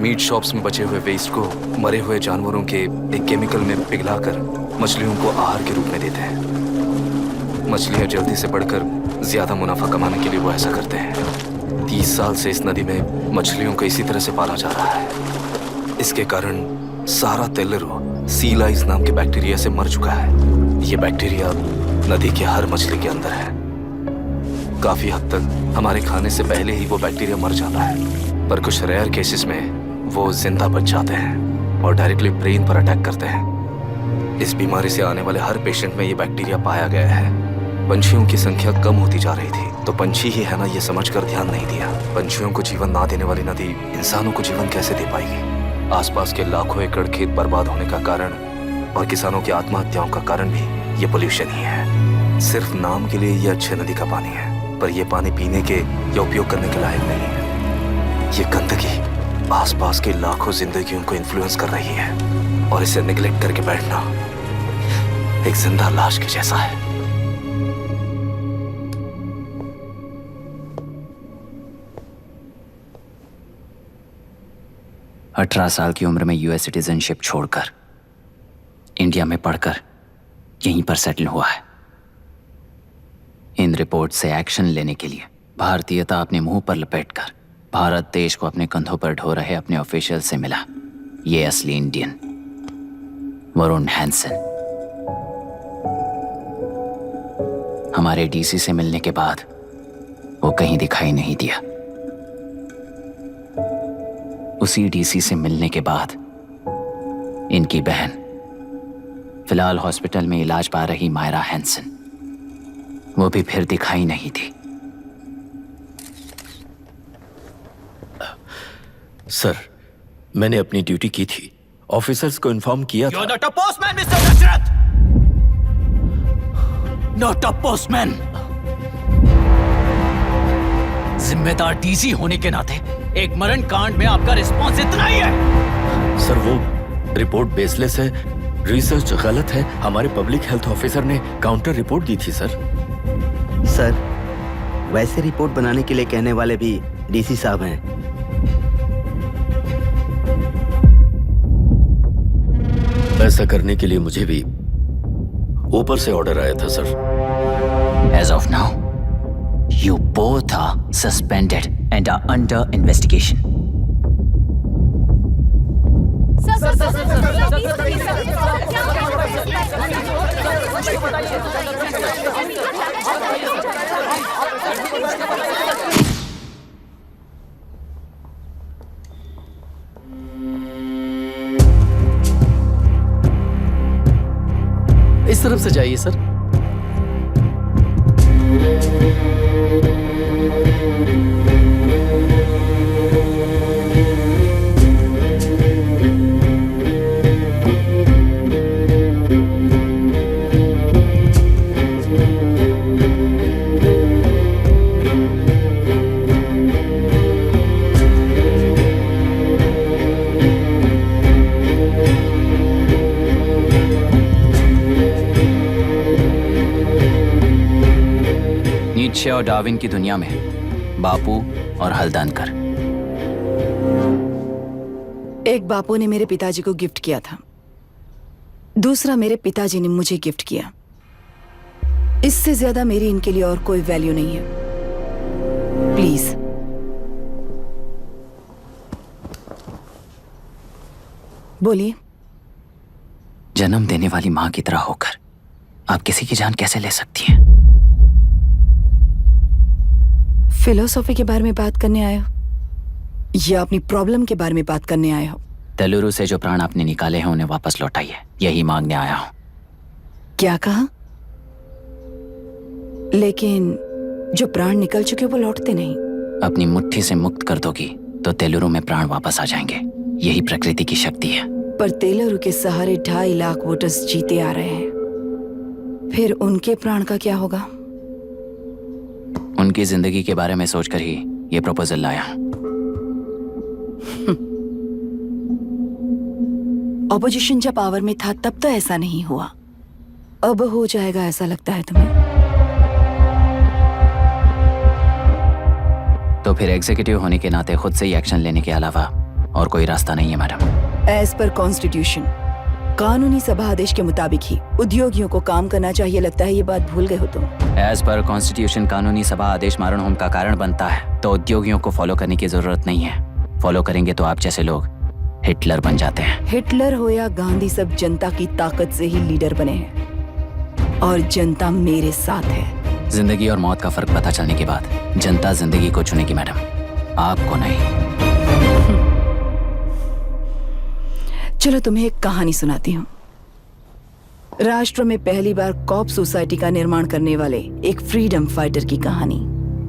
मीट शॉप्स में बचे हुए वेस्ट को मरे हुए जानवरों के एक केमिकल में पिघलाकर मछलियों को आहार के रूप में देते हैं। मछलियां जल्दी से बढ़कर ज्यादा मुनाफा कमाने के लिए वो ऐसा करते हैं। 30 साल से इस नदी में मछलियों को इसी तरह से पाला जा रहा है। इसके कारण सारा तेल्लेरू सी लाइस नाम के बैक्टीरिया से मर चुका है। ये बैक्टीरिया नदी की हर मछली के अंदर है। काफी हद तक हमारे खाने से पहले ही वो बैक्टीरिया मर जाता है, पर कुछ रेयर केसेस में वो जिंदा बच जाते हैं और डायरेक्टली ब्रेन पर अटैक करते हैं। इस बीमारी से आने वाले हर पेशेंट में ये बैक्टीरिया पाया गया है। पंछियों की संख्या कम होती जा रही थी, तो पंछी ही है ना ये समझकर ध्यान नहीं दिया। पंछियों को जीवन ना देने वाली नदी इंसानों को जीवन कैसे दे पाएगी? आसपास के लाखों एकड़ खेत बर्बाद होने का कारण और किसानों की आत्महत्याओं का कारण भी ये पोल्यूशन ही है। सिर्फ नाम के लिए ये अच्छे नदी का पानी है, पर ये पानी पीने के या उपयोग करने के लायक नहीं है। ये गंदगी आसपास की लाखों जिंदगियों को इन्फ्लुएंस कर रही है और इसे निगलेक्ट करके बैठना एक जिंदा लाश के जैसा है। अठारह साल की उम्र में यूएस सिटीजनशिप छोड़कर इंडिया में पढ़कर यहीं पर सेटल हुआ है। इन रिपोर्ट से एक्शन लेने के लिए भारतीयता अपने मुंह पर लपेटकर भारत देश को अपने कंधों पर ढो रहे अपने ऑफिशियल से मिला ये असली इंडियन वरुण हैंसन। हमारे डीसी से मिलने के बाद वो कहीं दिखाई नहीं दिया। उसी डीसी से मिलने के बाद इनकी बहन फिलहाल हॉस्पिटल में इलाज पा रही मायरा हैंसन, वो भी फिर दिखाई नहीं दी। सर, मैंने अपनी ड्यूटी की थी, ऑफिसर्स को इन्फॉर्म किया था। You're not a postman, Mr. Dashrath! Not a postman! जिम्मेदार डीसी होने के नाते एक मरण कांड में आपका रिस्पॉन्स इतना ही है। सर, वो रिपोर्ट बेसलेस है, रिसर्च गलत है। हमारे पब्लिक हेल्थ ऑफिसर ने काउंटर रिपोर्ट दी थी सर। सर, वैसे रिपोर्ट बनाने के लिए कहने वाले भी डीसी साहब हैं। ऐसा करने के लिए मुझे भी ऊपर से ऑर्डर आया था sir. As of now, you both are suspended and are under investigation. इस तरफ से जाइए सर। नीत्शे और डार्विन की दुनिया में बापू और हल्दनकर। एक बापू ने मेरे पिताजी को गिफ्ट किया था, दूसरा मेरे पिताजी ने मुझे गिफ्ट किया। इससे ज्यादा मेरी इनके लिए और कोई वैल्यू नहीं है। प्लीज बोलिए। जन्म देने वाली मां की तरह होकर आप किसी की जान कैसे ले सकती हैं? फिलोसॉफी के बारे में बात करने आए हो या अपनी प्रॉब्लम के बारे में बात करने आए हो? तेलुरु से जो प्राण आपने निकाले हैं उन्हें वापस लौटाइए, यही मांगने आया हूं। क्या कहा? लेकिन जो प्राण निकल चुके वो लौटते नहीं। अपनी मुट्ठी से मुक्त कर दोगी तो तेलुरु में प्राण वापस आ जाएंगे, यही प्रकृति की शक्ति है। पर तेलुरु के सहारे 2.5 लाख वोटर्स जीते आ रहे हैं, फिर उनके प्राण का क्या होगा? उनकी जिंदगी के बारे में सोचकर ही ये प्रपोजल लाया हूं। ऑपोजिशन जब पावर में था तब तो ऐसा नहीं हुआ, अब हो जाएगा ऐसा लगता है तुम्हें? तो फिर एग्जीक्यूटिव होने के नाते खुद से ही एक्शन लेने के अलावा और कोई रास्ता नहीं है मैडम। एज पर कॉन्स्टिट्यूशन, कानूनी सभा आदेश के मुताबिक ही उद्योगियों को काम करना चाहिए। लगता है ये बात भूल गए हो तुम। एज पर कॉन्स्टिट्यूशन कानूनी सभा आदेश मारण होम का कारण बनता है, तो उद्योगियों को फॉलो करने की जरूरत नहीं है। फॉलो करेंगे तो आप जैसे लोग हिटलर बन जाते हैं। हिटलर हो या गांधी, सब जनता की ताकत से ही लीडर बने हैं और जनता मेरे साथ है। जिंदगी और मौत का फर्क पता चलने के बाद जनता जिंदगी को चुनेगी मैडम, आपको नहीं। चलो तुम्हें एक कहानी सुनाती हूँ। राष्ट्र में पहली बार कॉप सोसाइटी का निर्माण करने वाले एक फ्रीडम फाइटर की कहानी।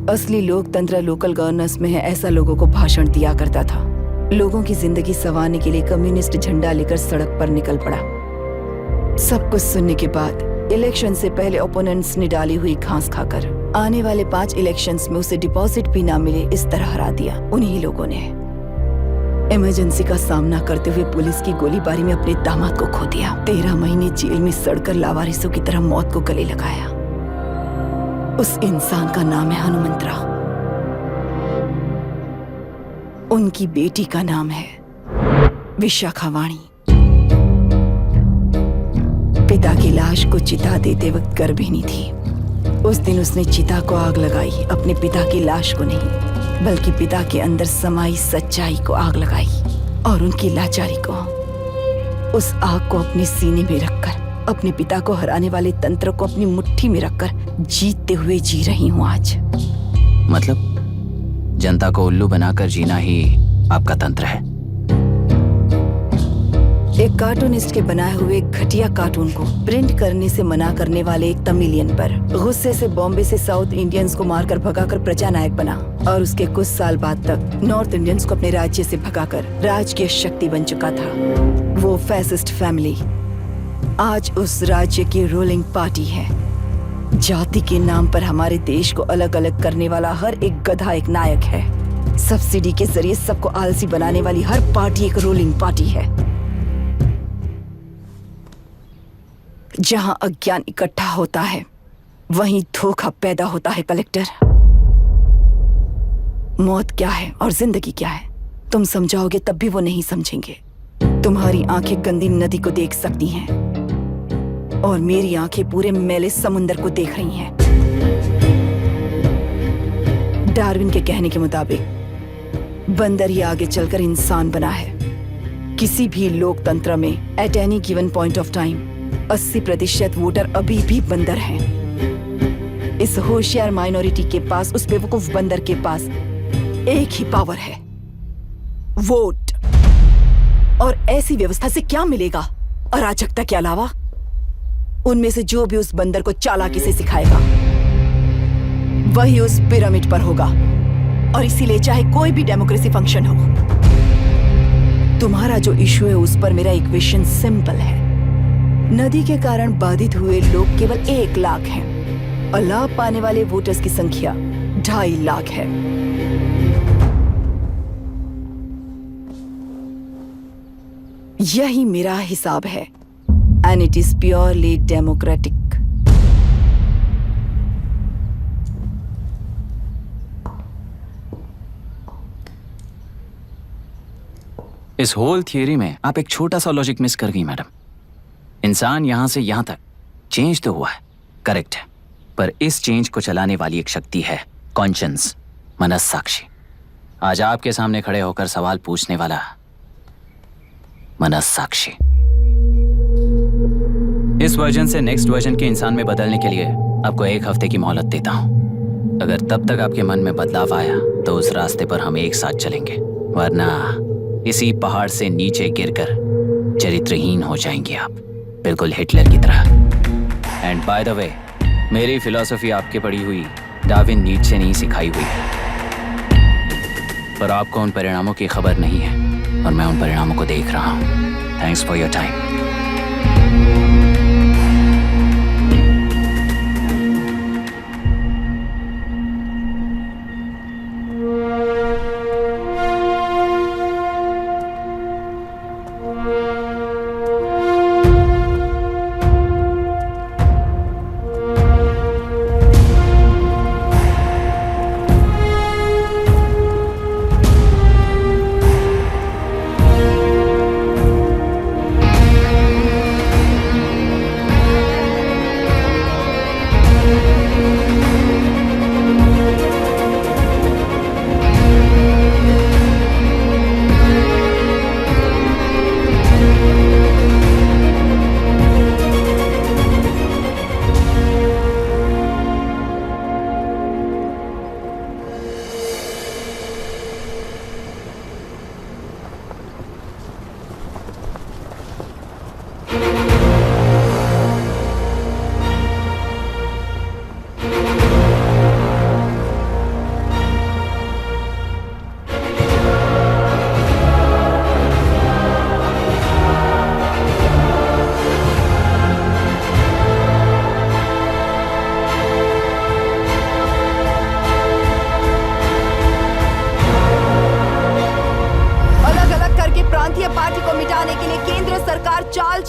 असली लोकतंत्र लोकल गवर्नेंस में है, ऐसा लोगों को भाषण दिया करता था। लोगों की जिंदगी संवारने के लिए कम्युनिस्ट झंडा लेकर सड़क पर निकल पड़ा। सब कुछ सुनने के बाद इलेक्शन से पहले ओपोनेंट्स ने डाली हुई घास खाकर आने वाले 5 इलेक्शंस में उसे डिपॉजिट भी ना मिले इस तरह हरा दिया उन्हीं लोगों ने। इमरजेंसी का सामना करते हुए पुलिस की गोलीबारी में अपने दामाद को खो दिया। 13 महीने जेल में सड़कर लावारिसों की तरह मौत को गले लगाया। उस इंसान का नाम है हनुमंतरा। उनकी बेटी का नाम है विशाखावाणी। पिता की लाश को चिता देते वक्त गर्भिणी थी। उस दिन उसने चिता को आग लगाई, अपने पिता की लाश को नहीं बल्कि पिता के अंदर समाई सच्चाई को आग लगाई और उनकी लाचारी को। उस आग को अपने सीने में रखकर अपने पिता को हराने वाले तंत्र को अपनी मुट्ठी में रखकर जीतते हुए जी रही हूँ आज। मतलब जनता को उल्लू बनाकर जीना ही आपका तंत्र है? एक कार्टूनिस्ट के बनाए हुए घटिया कार्टून को प्रिंट करने से मना करने वाले एक तमिलियन पर गुस्से से बॉम्बे से साउथ इंडियंस को मारकर भगाकर प्रजा नायक बना और उसके कुछ साल बाद तक नॉर्थ इंडियंस को अपने राज्य से भगाकर राजकीय शक्ति बन चुका था। वो फैसिस्ट फैमिली आज उस राज्य की रूलिंग पार्टी है। जाति के नाम पर हमारे देश को अलग अलग करने वाला हर एक गधा एक नायक है। सब्सिडी के जरिए सबको आलसी बनाने वाली हर पार्टी एक रूलिंग पार्टी है। जहां अज्ञान इकट्ठा होता है वहीं धोखा पैदा होता है। कलेक्टर, मौत क्या है और जिंदगी क्या है तुम समझाओगे तब भी वो नहीं समझेंगे। तुम्हारी आंखें गंदी नदी को देख सकती हैं और मेरी आंखें पूरे मैले समुंदर को देख रही हैं। डार्विन के कहने के मुताबिक बंदर ही आगे चलकर इंसान बना है। किसी भी लोकतंत्र में at any given point of time 80% voter अभी भी बंदर हैं। इस होशियार माइनॉरिटी के पास, उस बेवकूफ बंदर के पास एक ही पावर है, वोट। और ऐसी व्यवस्था से क्या मिलेगा अराजकता के अलावा? उनमें से जो भी उस बंदर को चालाकी से सिखाएगा वही उस पिरामिड पर होगा। और इसीलिए चाहे कोई भी डेमोक्रेसी फंक्शन हो, तुम्हारा जो इशू है उस पर मेरा इक्वेशन सिंपल है। नदी के कारण बाधित हुए लोग केवल 1 लाख हैं और लाभ पाने वाले वोटर्स की संख्या 2.5 लाख है। यही मेरा हिसाब है and it is purely democratic. इस होल थियरी में आप एक छोटा सा लॉजिक मिस कर गई मैडम। इंसान यहां से यहां तक चेंज तो हुआ है, करेक्ट है, पर इस चेंज को चलाने वाली एक शक्ति है, कॉन्शियंस, मनस्साक्षी। आज आपके सामने खड़े होकर सवाल पूछने वाला मनस्साक्षी। इस वर्जन से नेक्स्ट वर्जन के इंसान में बदलने के लिए आपको 1 हफ्ते की मोहलत देता हूं। अगर तब तक आपके मन में बदलाव आया तो उस रास्ते पर हम एक साथ चलेंगे, वरना इसी पहाड़ से नीचे गिरकर चरित्रहीन हो जाएंगे आप, बिल्कुल हिटलर की तरह। एंड बाय द वे, मेरी फिलॉसफी आपके पढ़ी हुई डार्विन नीचे नहीं सिखाई हुई है, पर आपको उन परिणामों की खबर नहीं है और मैं उन परिणामों को देख रहा हूं। Thanks for your time.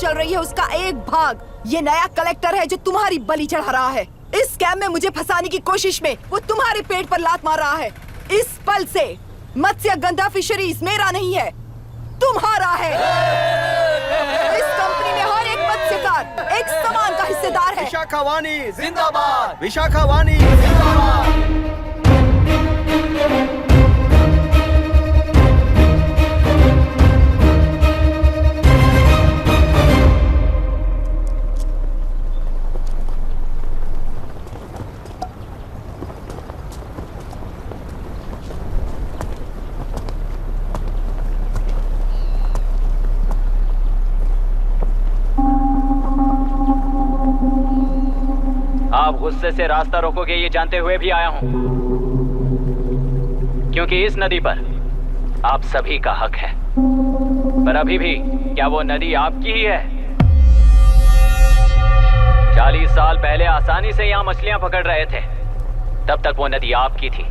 चल रही है उसका एक भाग ये नया कलेक्टर है जो तुम्हारी बलि चढ़ा रहा है। इस स्कैम में मुझे फंसाने की कोशिश में वो तुम्हारे पेट पर लात मार रहा है। इस पल से मत्स्य गंधा फिशरीज मेरा नहीं है, तुम्हारा है। इस कंपनी में हर एक मत्स्यकार एक समान का हिस्सेदार है। विशाखावाणी जिंदाबाद, विशाखावाणी जिंदाबाद। आप गुस्से से रास्ता रोकोगे ये जानते हुए भी आया हूं, क्योंकि इस नदी पर आप सभी का हक है। पर अभी भी क्या वो नदी आपकी ही है? 40 साल पहले आसानी से यहां मछलियां पकड़ रहे थे, तब तक वो नदी आपकी थी।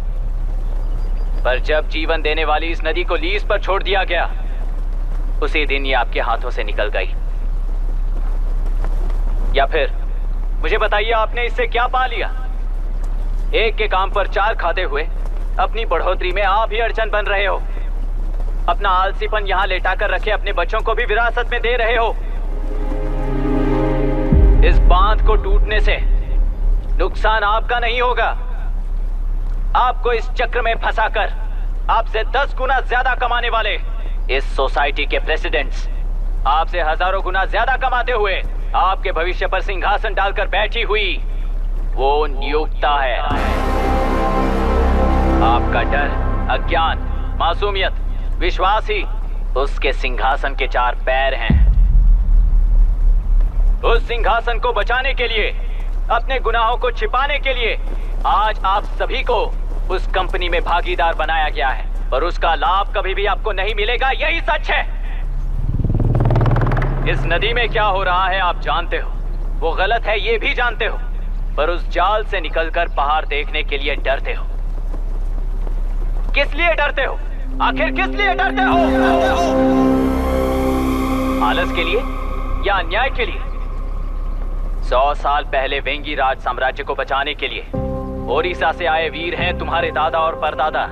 पर जब जीवन देने वाली इस नदी को लीज पर छोड़ दिया गया, उसी दिन ये आपके हाथों से निकल गई। या फिर मुझे बताइए, आपने इससे क्या पा लिया? एक के काम पर चार खाते हुए अपनी बढ़ोतरी में आप ही अड़चन बन रहे हो। अपना आलसीपन यहां लेटाकर रखे अपने बच्चों को भी विरासत में दे रहे हो। इस बांध को टूटने से नुकसान आपका नहीं होगा। आपको इस चक्र में फंसाकर आपसे 10 गुना ज्यादा कमाने वाले इस सोसाइटी के प्रेसिडेंट्स आपसे हजारों गुना ज्यादा कमाते हुए आपके भविष्य पर सिंहासन डालकर बैठी हुई वो नियोक्ता है। आपका डर, अज्ञान, मासूमियत, विश्वास ही उसके सिंहासन के 4 पैर हैं। उस सिंहासन को बचाने के लिए, अपने गुनाहों को छिपाने के लिए आज आप सभी को उस कंपनी में भागीदार बनाया गया है, पर उसका लाभ कभी भी आपको नहीं मिलेगा। यही सच है। इस नदी में क्या हो रहा है आप जानते हो, वो गलत है ये भी जानते हो, पर उस जाल से निकलकर पहाड़ देखने के लिए डरते हो। किस लिए डरते हो? आखिर किस लिए डरते हो? आलस के लिए या अन्याय के लिए? 100 साल पहले वेंगी राज साम्राज्य को बचाने के लिए ओडिशा से आए वीर हैं तुम्हारे दादा और परदादा।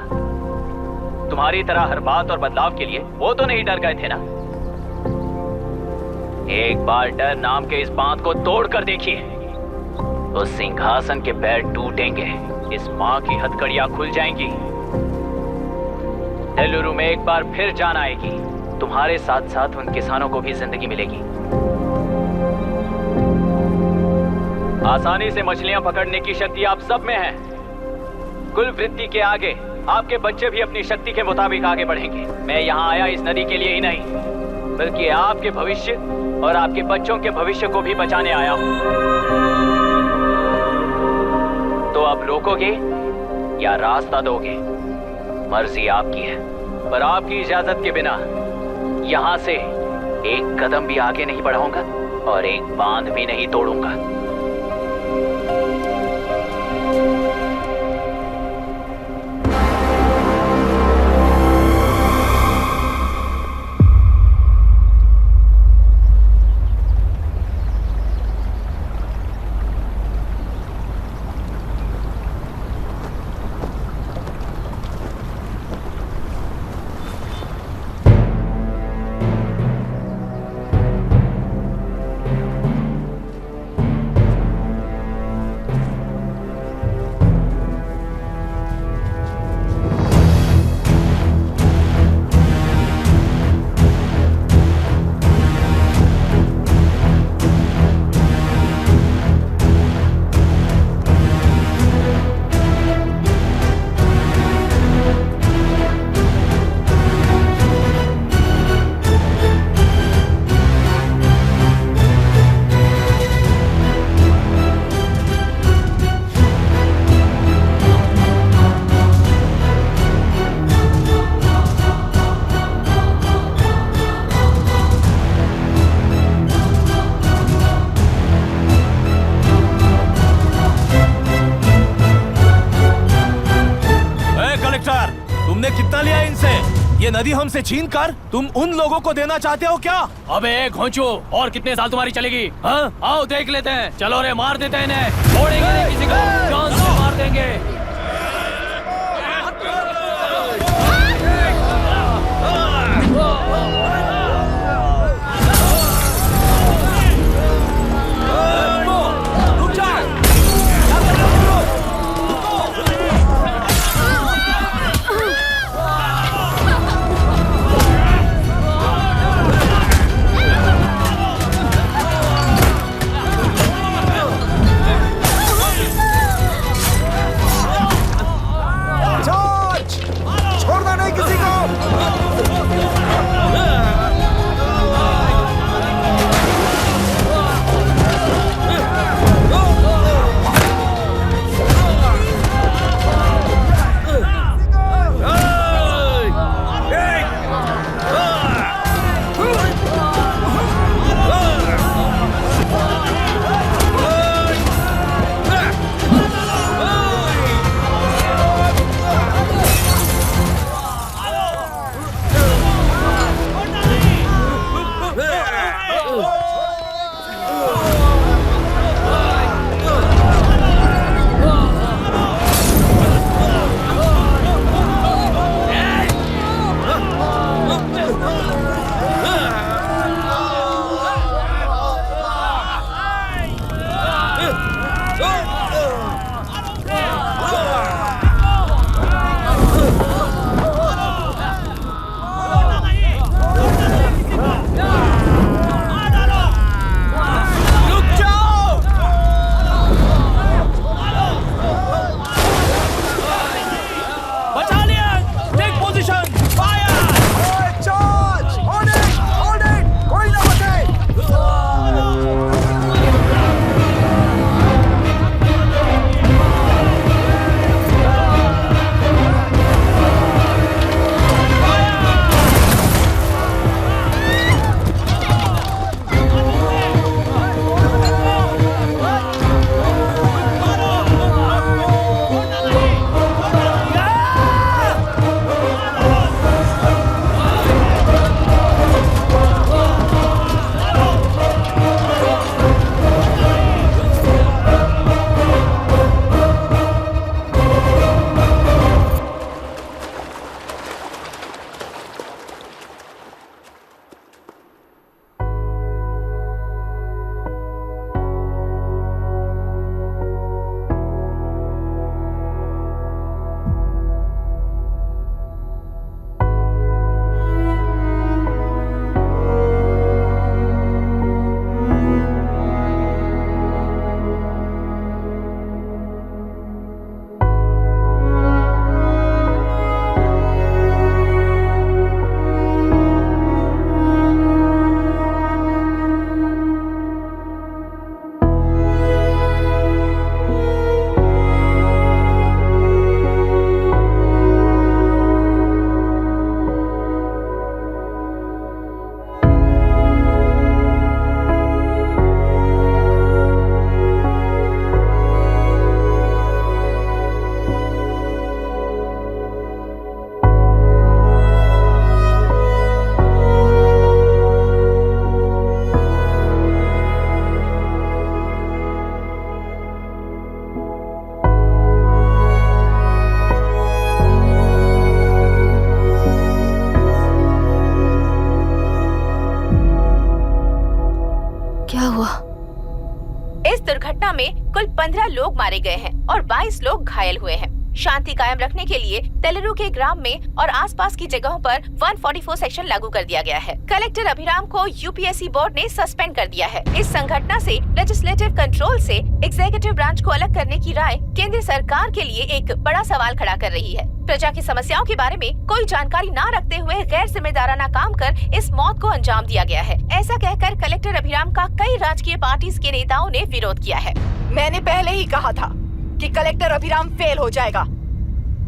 तुम्हारी तरह हर बात और बदलाव के लिए वो तो नहीं डर गए थे ना। एक बार डर नाम के इस बांध को तोड़ कर देखिए, तो सिंहासन के पैर टूटेंगे, इस मां की हथकड़ियां खुल जाएंगी। नेल्लूरू में एक बार फिर जान आएगी। तुम्हारे साथ साथ उन किसानों को भी जिंदगी मिलेगी। आसानी से मछलियां पकड़ने की शक्ति आप सब में है। कुल वृत्ति के आगे आपके बच्चे भी अपनी शक्ति के मुताबिक आगे बढ़ेंगे। मैं यहाँ आया इस नदी के लिए ही नहीं, बल्कि आपके भविष्य और आपके बच्चों के भविष्य को भी बचाने आया हूं। तो अब रोकोगे या रास्ता दोगे, मर्जी आपकी है, पर आपकी इजाजत के बिना यहां से एक कदम भी आगे नहीं बढ़ाऊंगा और एक बांध भी नहीं तोड़ूंगा। तुमने कितना लिया इनसे? ये नदी हमसे छीन कर तुम उन लोगों को देना चाहते हो क्या? अबे घोंचो, और कितने साल तुम्हारी चलेगी? हाँ, आओ देख लेते हैं। चलो रे, मार देते हैं इन्हें। छोड़ेंगे नहीं किसी को, जान से मार देंगे। छोड़ना नहीं किसी को। इस दुर्घटना में कुल 15 लोग मारे गए हैं और 22 लोग घायल हुए हैं। शांति कायम रखने के लिए तेलुरु के ग्राम में और आसपास की जगहों पर 144 सेक्शन लागू कर दिया गया है। कलेक्टर अभिराम को यूपीएससी बोर्ड ने सस्पेंड कर दिया है। इस संघटना से लेजिस्लेटिव कंट्रोल से एग्जीक्यूटिव ब्रांच को अलग करने की राय केंद्र सरकार के लिए एक बड़ा सवाल खड़ा कर रही है। प्रजा की समस्याओं के बारे में कोई जानकारी न रखते हुए गैर जिम्मेदाराना काम कर इस मौत को अंजाम दिया गया है। ऐसा कहकर कलेक्टर अभिराम का कई राजकीय पार्टी के नेताओं ने विरोध किया है। मैंने पहले ही कहा था कि कलेक्टर अभिराम फेल हो जाएगा।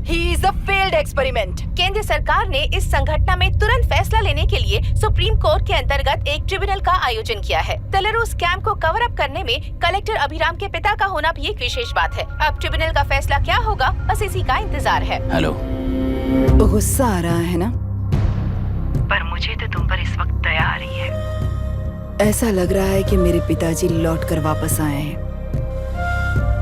He is a failed experiment. केंद्र सरकार ने इस संघटना में तुरंत फैसला लेने के लिए सुप्रीम कोर्ट के अंतर्गत एक ट्रिब्यूनल का आयोजन किया है। तेलुरु स्कैम को कवर अप करने में कलेक्टर अभिराम के पिता का होना भी एक विशेष बात है। अब ट्रिब्यूनल का फैसला क्या होगा, बस इसी का इंतजार है। हेलो, गुस्सा आ रहा है ना? पर मुझे तो तुम पर इस वक्त दया आ रही है। ऐसा लग रहा है कि मेरे पिताजी लौट कर वापस आए हैं।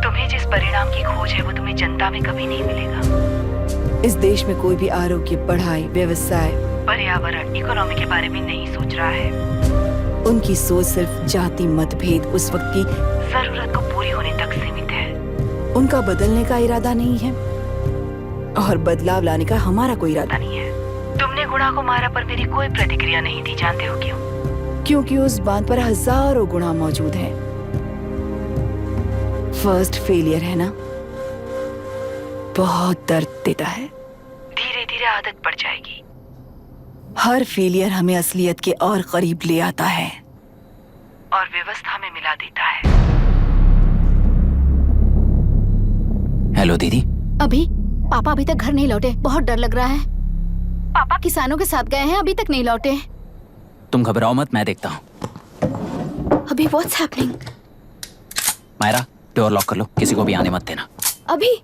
तुम्हें जिस परिणाम की खोज है वो तुम्हें जनता में कभी नहीं मिलेगा। इस देश में कोई भी आरोग्य, पढ़ाई, व्यवसाय, पर्यावरण, इकोनॉमी के बारे में नहीं सोच रहा है। उनकी सोच सिर्फ जाति मतभेद उस वक्त की जरूरत को पूरी होने तक सीमित है। उनका बदलने का इरादा नहीं है और बदलाव लाने का हमारा कोई इरादा नहीं है। तुमने गुणा को मारा पर मेरी कोई प्रतिक्रिया नहीं दी, जानते हो क्यों? क्योंकि उस बांध पर हजारों गुणा मौजूद हैं। फर्स्ट फेलियर है ना, बहुत दर्द देता है। धीरे धीरे आदत पड़ जाएगी। हर फेलियर हमें असलियत के और करीब ले आता है और व्यवस्था में मिला देता है। हेलो दीदी। अभी पापा अभी तक घर नहीं लौटे, बहुत डर लग रहा है। पापा किसानों के साथ गए हैं, अभी तक नहीं लौटे। तुम घबराओ मत, मैं देखता हूँ। अभी what's happening? Myra, door lock कर लो, किसी को भी आने मत देना। अभी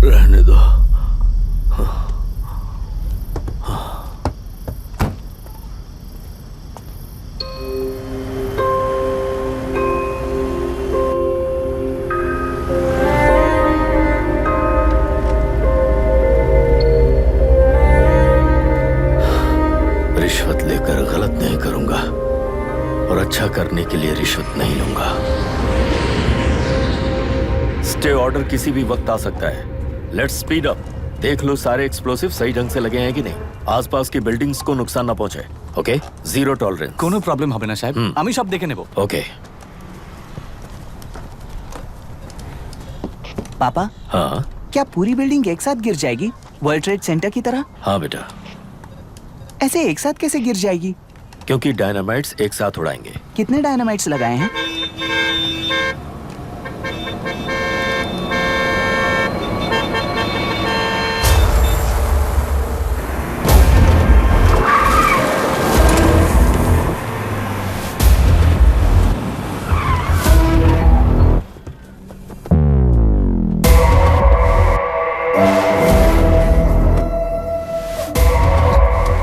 रहने दो। रिश्वत लेकर गलत नहीं करूंगा और अच्छा करने के लिए रिश्वत नहीं लूंगा। स्टे ऑर्डर किसी भी वक्त आ सकता है। Let's speed up. देख लो सारे एक्सप्लोसिव सही ढंग से लगे हैं कि नहीं। आसपास की बिल्डिंग्स को नुकसान ना पहुंचे। Okay, zero tolerance. कोनो प्रॉब्लम হবে না সাহেব, আমি সব দেখে নেব। ओके। पापा, हाँ क्या पूरी बिल्डिंग एक साथ गिर जाएगी, वर्ल्ड ट्रेड सेंटर की तरह? हाँ बेटा। ऐसे एक साथ कैसे गिर जाएगी? क्योंकि डायनामाइट्स एक साथ उड़ाएंगे। कितने डायनामाइट्स लगाए हैं?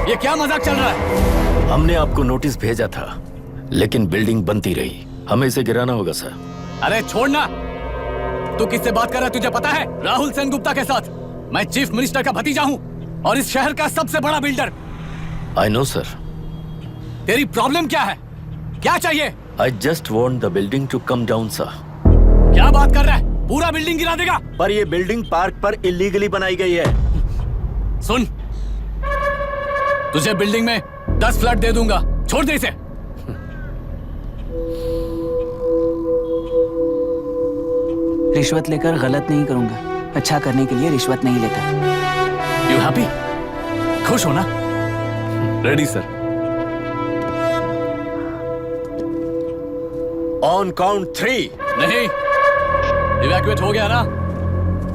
ये क्या मजाक चल रहा है? हमने आपको नोटिस भेजा था, लेकिन बिल्डिंग बनती रही। हमें इसे गिराना होगा सर। अरे छोड़ना। तू किससे बात कर रहा है तुझे पता है? राहुल सेनगुप्ता के साथ। मैं चीफ मिनिस्टर का भतीजा हूँ और इस शहर का सबसे बड़ा बिल्डर। I know sir. तेरी प्रॉब्लम क्या है? क्या चाहिए? I just want the building to come down sir. क्या बात कर रहा है? पूरा बिल्डिंग गिरा देगा? पर ये बिल्डिंग पार्क पर इलीगली बनाई गई है। सुन, तुझे बिल्डिंग में 10 फ्लैट दे दूंगा, छोड़ दे इसे। रिश्वत लेकर गलत नहीं करूंगा, अच्छा करने के लिए रिश्वत नहीं लेता। You happy? खुश हो ना? Ready sir. On count 3। नहीं, इवैक्यूएट हो गया ना?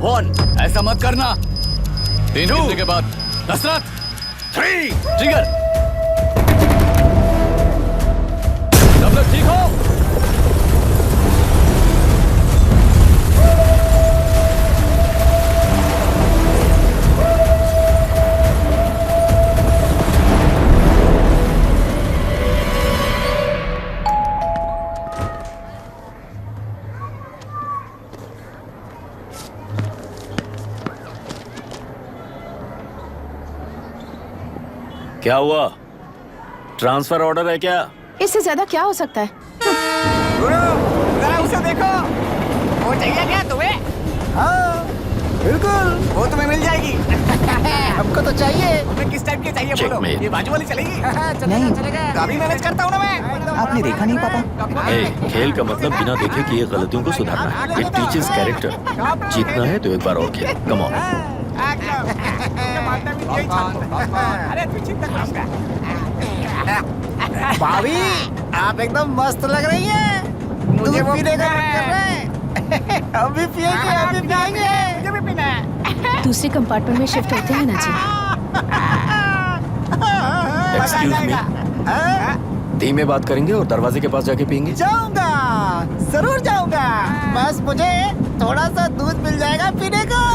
1। ऐसा मत करना। 3 गिनने के बाद दशरथ 3 ट्रिगर। सब लोग ठीक हो? क्या हुआ? ट्रांसफर ऑर्डर है क्या? इससे ज्यादा क्या हो सकता है? जरा उसे देखो, वो चाहिए क्या तुम्हें? हाँ बिल्कुल, वो तुम्हें मिल जाएगी। हमको तो चाहिए। तुम्हें किस टाइप की चाहिए बोलो? ये बाजू वाली चलेगी? नहीं, काफी मैनेज करता हूँ ना मैं। आपने देखा नहीं पापा? खेल का मतलब बिना देखे किए गलतियों को सुधारना है। It teaches character. जीतना है तो एक बार और खेल। Come on. अरे तू चिंता करूंगा। भाभी आप एकदम मस्त लग रही हैं। मुझे पीने का मन कर रहा है। अभी पिएंगे, अभी पिएंगे। मुझे भी पीना है। दूसरे कंपार्टमेंट में शिफ्ट होते हैं ना जी। एक्सक्यूज मी, धीमे बात करेंगे और दरवाजे के पास जाके पियेंगे। जाऊंगा, जरूर जाऊंगा। बस मुझे थोड़ा सा दूध मिल जाएगा पीने को।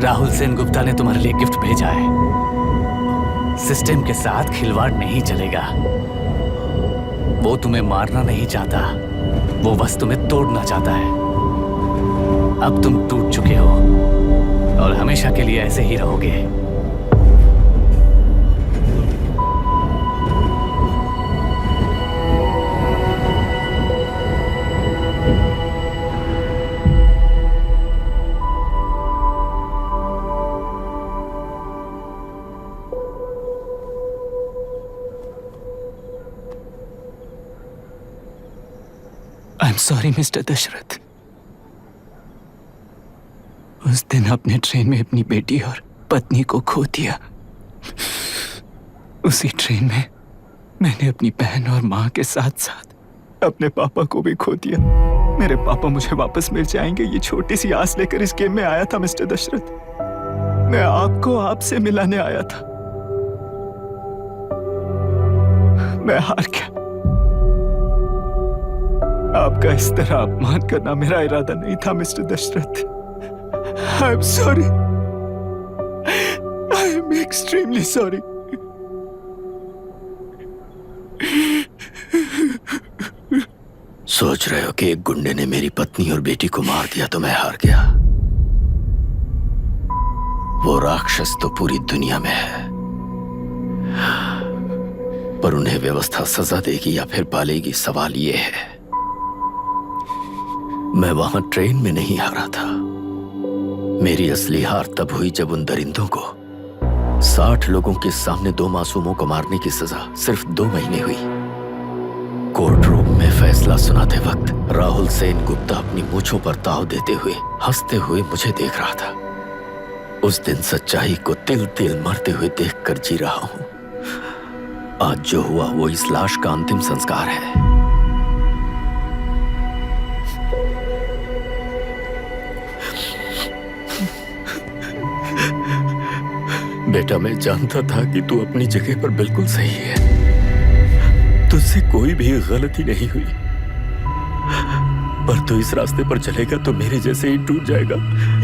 राहुल सेन गुप्ता ने तुम्हारे लिए गिफ्ट भेजा है। सिस्टम के साथ खिलवाड़ नहीं चलेगा। वो तुम्हें मारना नहीं चाहता, वो बस तुम्हें तोड़ना चाहता है। अब तुम टूट चुके हो और हमेशा के लिए ऐसे ही रहोगे। I am sorry mister Dashrath. उस दिन अपने ट्रेन में अपनी बेटी और पत्नी को खो दिया। उसी ट्रेन में मैंने अपनी बहन और माँ के साथ साथ अपने पापा को भी खो दिया। मेरे पापा मुझे वापस मिल जाएंगे, ये छोटी सी आस लेकर इस गेम में आया था मिस्टर दशरथ। मैं आपको आपसे मिलाने आया था। मैं हार गया। आपका इस तरह अपमान करना मेरा इरादा नहीं था mister Dashrath. I am sorry. I am extremely sorry. सोच रहे हो कि एक गुंडे ने मेरी पत्नी और बेटी को मार दिया तो मैं हार गया? वो राक्षस तो पूरी दुनिया में है, पर उन्हें व्यवस्था सजा देगी या फिर पालेगी, सवाल ये है। मैं वहां ट्रेन में नहीं हारा था। मेरी असली हार तब हुई जब उन दरिंदों को 60 लोगों के सामने 2 मासूमों को मारने की सजा सिर्फ 2 महीने हुई। कोर्ट रूम में फैसला सुनाते वक्त राहुल सेन गुप्ता अपनी मूंछों पर ताव देते हुए हंसते हुए मुझे देख रहा था। उस दिन सच्चाई को तिल तिल मरते हुए देखकर जी रहा हूं। आज जो हुआ वो इस लाश का अंतिम संस्कार है। बेटा, मैं जानता था कि तू अपनी जगह पर बिल्कुल सही है। तुझसे कोई भी गलती नहीं हुई, पर तू इस रास्ते पर चलेगा तो मेरे जैसे ही टूट जाएगा,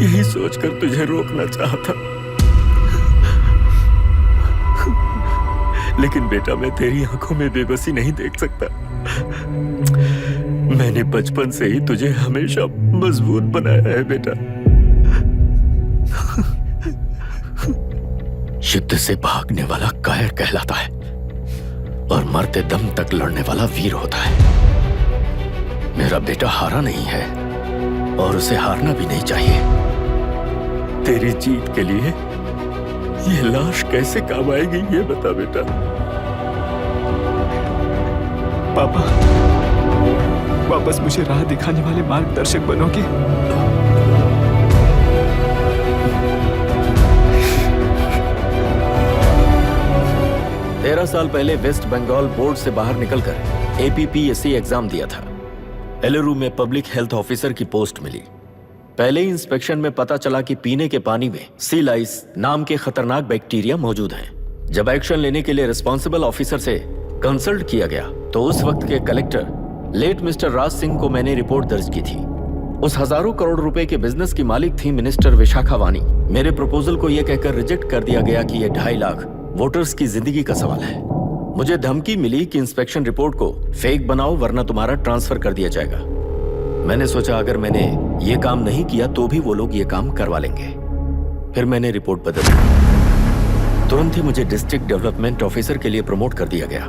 यही सोचकर तुझे रोकना चाहा था। लेकिन बेटा, मैं तेरी आंखों में बेबसी नहीं देख सकता। मैंने बचपन से ही तुझे हमेशा मजबूत बनाया है बेटा। युद्ध से भागने वाला कायर कहलाता है, और मरते दम तक लड़ने वाला वीर होता है। मेरा बेटा हारा नहीं है और उसे हारना भी नहीं चाहिए। तेरी जीत के लिए ये लाश कैसे काम आएगी ये बता बेटा। पापा, वापस मुझे राह दिखाने वाले मार्गदर्शक बनोगे? 13 साल पहले वेस्ट बंगाल बोर्ड से बाहर निकलकर APPSC एग्जाम दिया था। एलरू में पब्लिक हेल्थ ऑफिसर की पोस्ट मिली। पहले ही इंस्पेक्शन में पता चला कि पीने के पानी में सी लाइस नाम के खतरनाक बैक्टीरिया मौजूद हैं। जब एक्शन लेने के लिए रिस्पॉन्सिबल ऑफिसर से कंसल्ट किया गया तो उस वक्त के collector late mister Raj Singh को मैंने रिपोर्ट दर्ज की थी। उस हजारों करोड़ रुपए के बिजनेस की मालिक थी मिनिस्टर विशाखा वानी। मेरे प्रपोजल को यह कहकर रिजेक्ट कर दिया गया कि यह 2.5 लाख वोटर्स की जिंदगी का सवाल है। मुझे धमकी मिली कि इंस्पेक्शन रिपोर्ट को फेक बनाओ वरना तुम्हारा ट्रांसफर कर दिया जाएगा। मैंने सोचा अगर मैंने ये काम नहीं किया तो भी वो लोग ये काम करवा लेंगे। फिर मैंने रिपोर्ट बदल दी। तुरंत ही मुझे डिस्ट्रिक्ट डेवलपमेंट ऑफिसर के लिए प्रमोट कर दिया गया।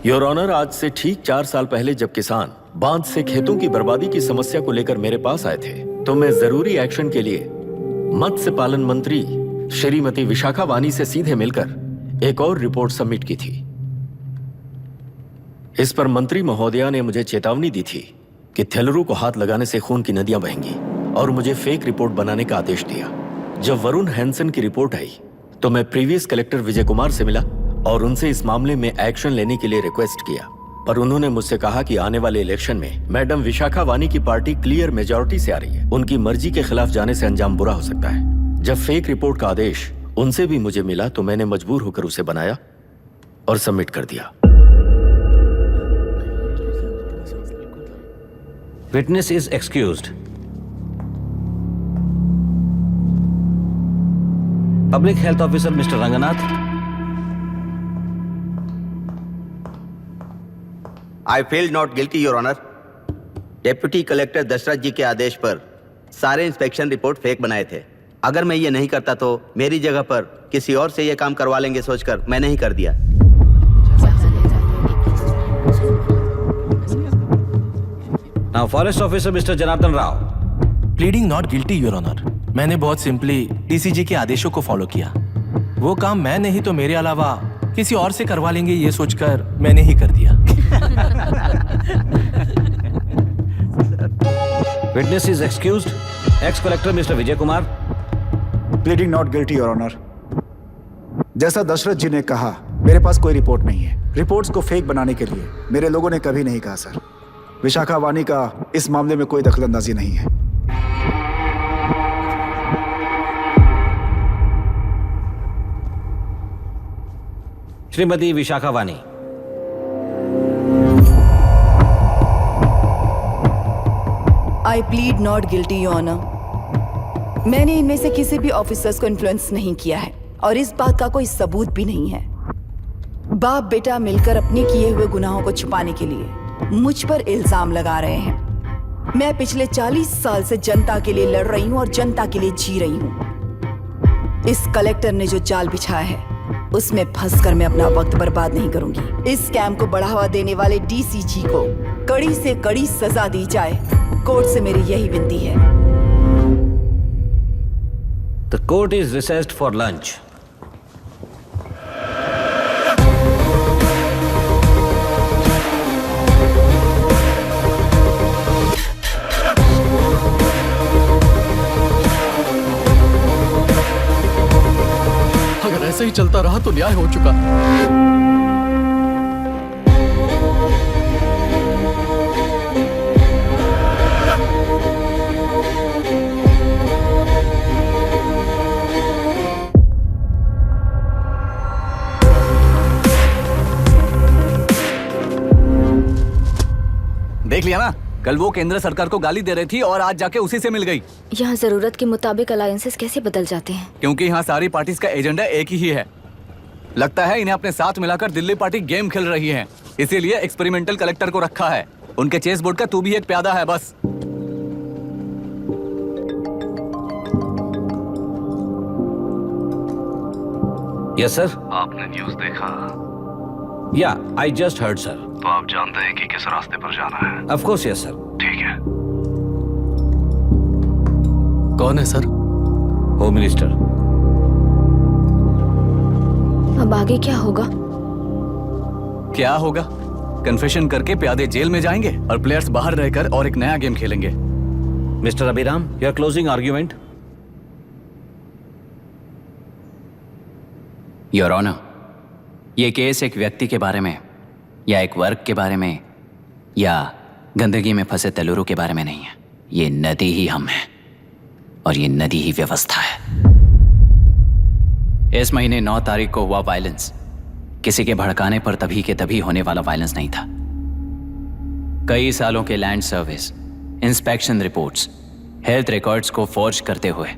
योर ऑनर, आज से ठीक 4 साल पहले जब किसान बांध से खेतों की बर्बादी की समस्या को लेकर मेरे पास आए थे तो मैं जरूरी एक्शन के लिए मत्स्य पालन मंत्री श्रीमती विशाखा वानी से सीधे मिलकर एक और रिपोर्ट सबमिट की थी। इस पर मंत्री महोदया ने मुझे चेतावनी दी थी कि थेलरू को हाथ लगाने से खून की नदियां बहेंगी और मुझे फेक रिपोर्ट बनाने का आदेश दिया। जब वरुण हैंसन की रिपोर्ट आई तो मैं प्रीवियस कलेक्टर विजय कुमार से मिला और उनसे इस मामले में एक्शन लेने के लिए रिक्वेस्ट किया, पर उन्होंने मुझसे कहा कि आने वाले इलेक्शन में मैडम विशाखा वानी की पार्टी क्लियर मेजॉरिटी से आ रही है, उनकी मर्जी के खिलाफ जाने से अंजाम बुरा हो सकता है। जब फेक रिपोर्ट का आदेश उनसे भी मुझे मिला तो मैंने मजबूर होकर उसे बनाया और सबमिट कर दिया। Witness is excused. Public health officer mister Ranganath. I feel not guilty your honour. Deputy collector Dashrath ji के आदेश पर सारे इंस्पेक्शन रिपोर्ट फेक बनाए थे। अगर मैं ये नहीं करता तो मेरी जगह पर किसी और से ये काम करवा लेंगे सोचकर मैंने ही कर दिया। Now forest officer mister Janardhan Rao. Pleading not guilty your honour. मैंने बहुत सिंपली डीसीजी के आदेशों को फॉलो किया। वो काम मैं नहीं तो मेरे अलावा किसी और से करवा लेंगे ये सोचकर मैंने ही कर दिया। Witness is excused. Ex collector mister Vijay Kumar. Pleading not guilty your honour. जैसा दशरथ जी ने कहा, मेरे पास कोई रिपोर्ट नहीं है। रिपोर्ट्स को फेक बनाने के लिए मेरे लोगों ने कभी नहीं कहा सर। विशाखा वानी का इस मामले में कोई दखलंदाजी नहीं है। Shrimati Vishakha Wani. I plead not guilty your honour. मैंने इनमें से किसी भी ऑफिसर्स को इन्फ्लुएंस नहीं किया है और इस बात का कोई सबूत भी नहीं है। बाप बेटा मिलकर अपने किए हुए गुनाहों को छुपाने के लिए मुझ पर इल्जाम लगा रहे हैं। मैं पिछले 40 साल से जनता के लिए लड़ रही हूँ और जनता के लिए जी रही हूँ। इस कलेक्टर ने जो जाल बिछाया है उसमें फंसकर मैं अपना वक्त बर्बाद नहीं करूंगी। इस स्कैम को बढ़ावा देने वाले डीसीजी को कड़ी से कड़ी सजा दी जाए। कोर्ट से मेरी यही विनती है। The court is recessed for lunch. अगर ऐसे ही चलता रहा तो न्याय हो चुका। देख लिया ना, कल वो केंद्र सरकार को गाली दे रही थी और आज जाके उसी से मिल गई। यहाँ जरूरत के मुताबिक अलायंसेस कैसे बदल जाते हैं? क्योंकि यहाँ सारी पार्टीज का एजेंडा एक ही है। लगता है इन्हें अपने साथ मिलाकर दिल्ली पार्टी गेम खेल रही है, इसीलिए एक्सपेरिमेंटल कलेक्टर को रखा है। उनके चेस बोर्ड का तू भी एक प्यादा है बस। Yes sir. आपने न्यूज़ देखा? या आई जस्ट हर्ड सर। तो आप जानते हैं कि किस रास्ते पर जाना है? Of course yes sir. ठीक है। कौन है सर? Home minister. अब आगे क्या होगा? क्या होगा? कन्फेशन करके प्यादे जेल में जाएंगे और प्लेयर्स बाहर रहकर और एक नया गेम खेलेंगे। Mister Abhiram, your closing argument. Your honour, ये केस एक व्यक्ति के बारे में या एक वर्ग के बारे में या गंदगी में फंसे तेलुरु के बारे में नहीं है। ये नदी ही हम हैं और ये नदी ही व्यवस्था है। इस महीने 9 तारीख को हुआ वायलेंस किसी के भड़काने पर तभी के तभी होने वाला वायलेंस नहीं था। कई सालों के land service, inspection reports, health records को फॉर्ज करते हुए,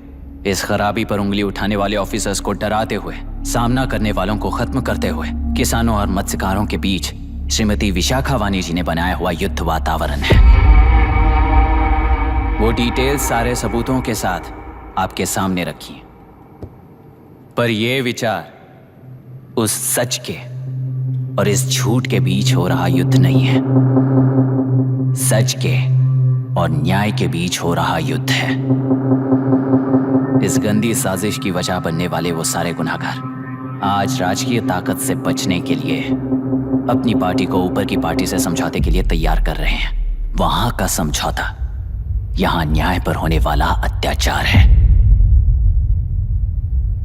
इस खराबी पर उंगली उठाने वाले ऑफिसर्स को डराते हुए, सामना करने वालों को खत्म करते हुए किसानों और मत्स्यकारों के बीच श्रीमती विशाखा वानी जी ने बनाया हुआ युद्ध वातावरण है। वो डिटेल्स सारे सबूतों के साथ आपके सामने रखी हैं। पर यह विचार उस सच के और इस झूठ के बीच हो रहा युद्ध नहीं है, सच के और न्याय के बीच हो रहा युद्ध है। इस गंदी साजिश की वजह बनने वाले वो सारे गुनहगार आज राजकीय ताकत से बचने के लिए अपनी पार्टी को ऊपर की पार्टी से समझौते के लिए तैयार कर रहे हैं। वहां का समझौता यहां न्याय पर होने वाला अत्याचार है।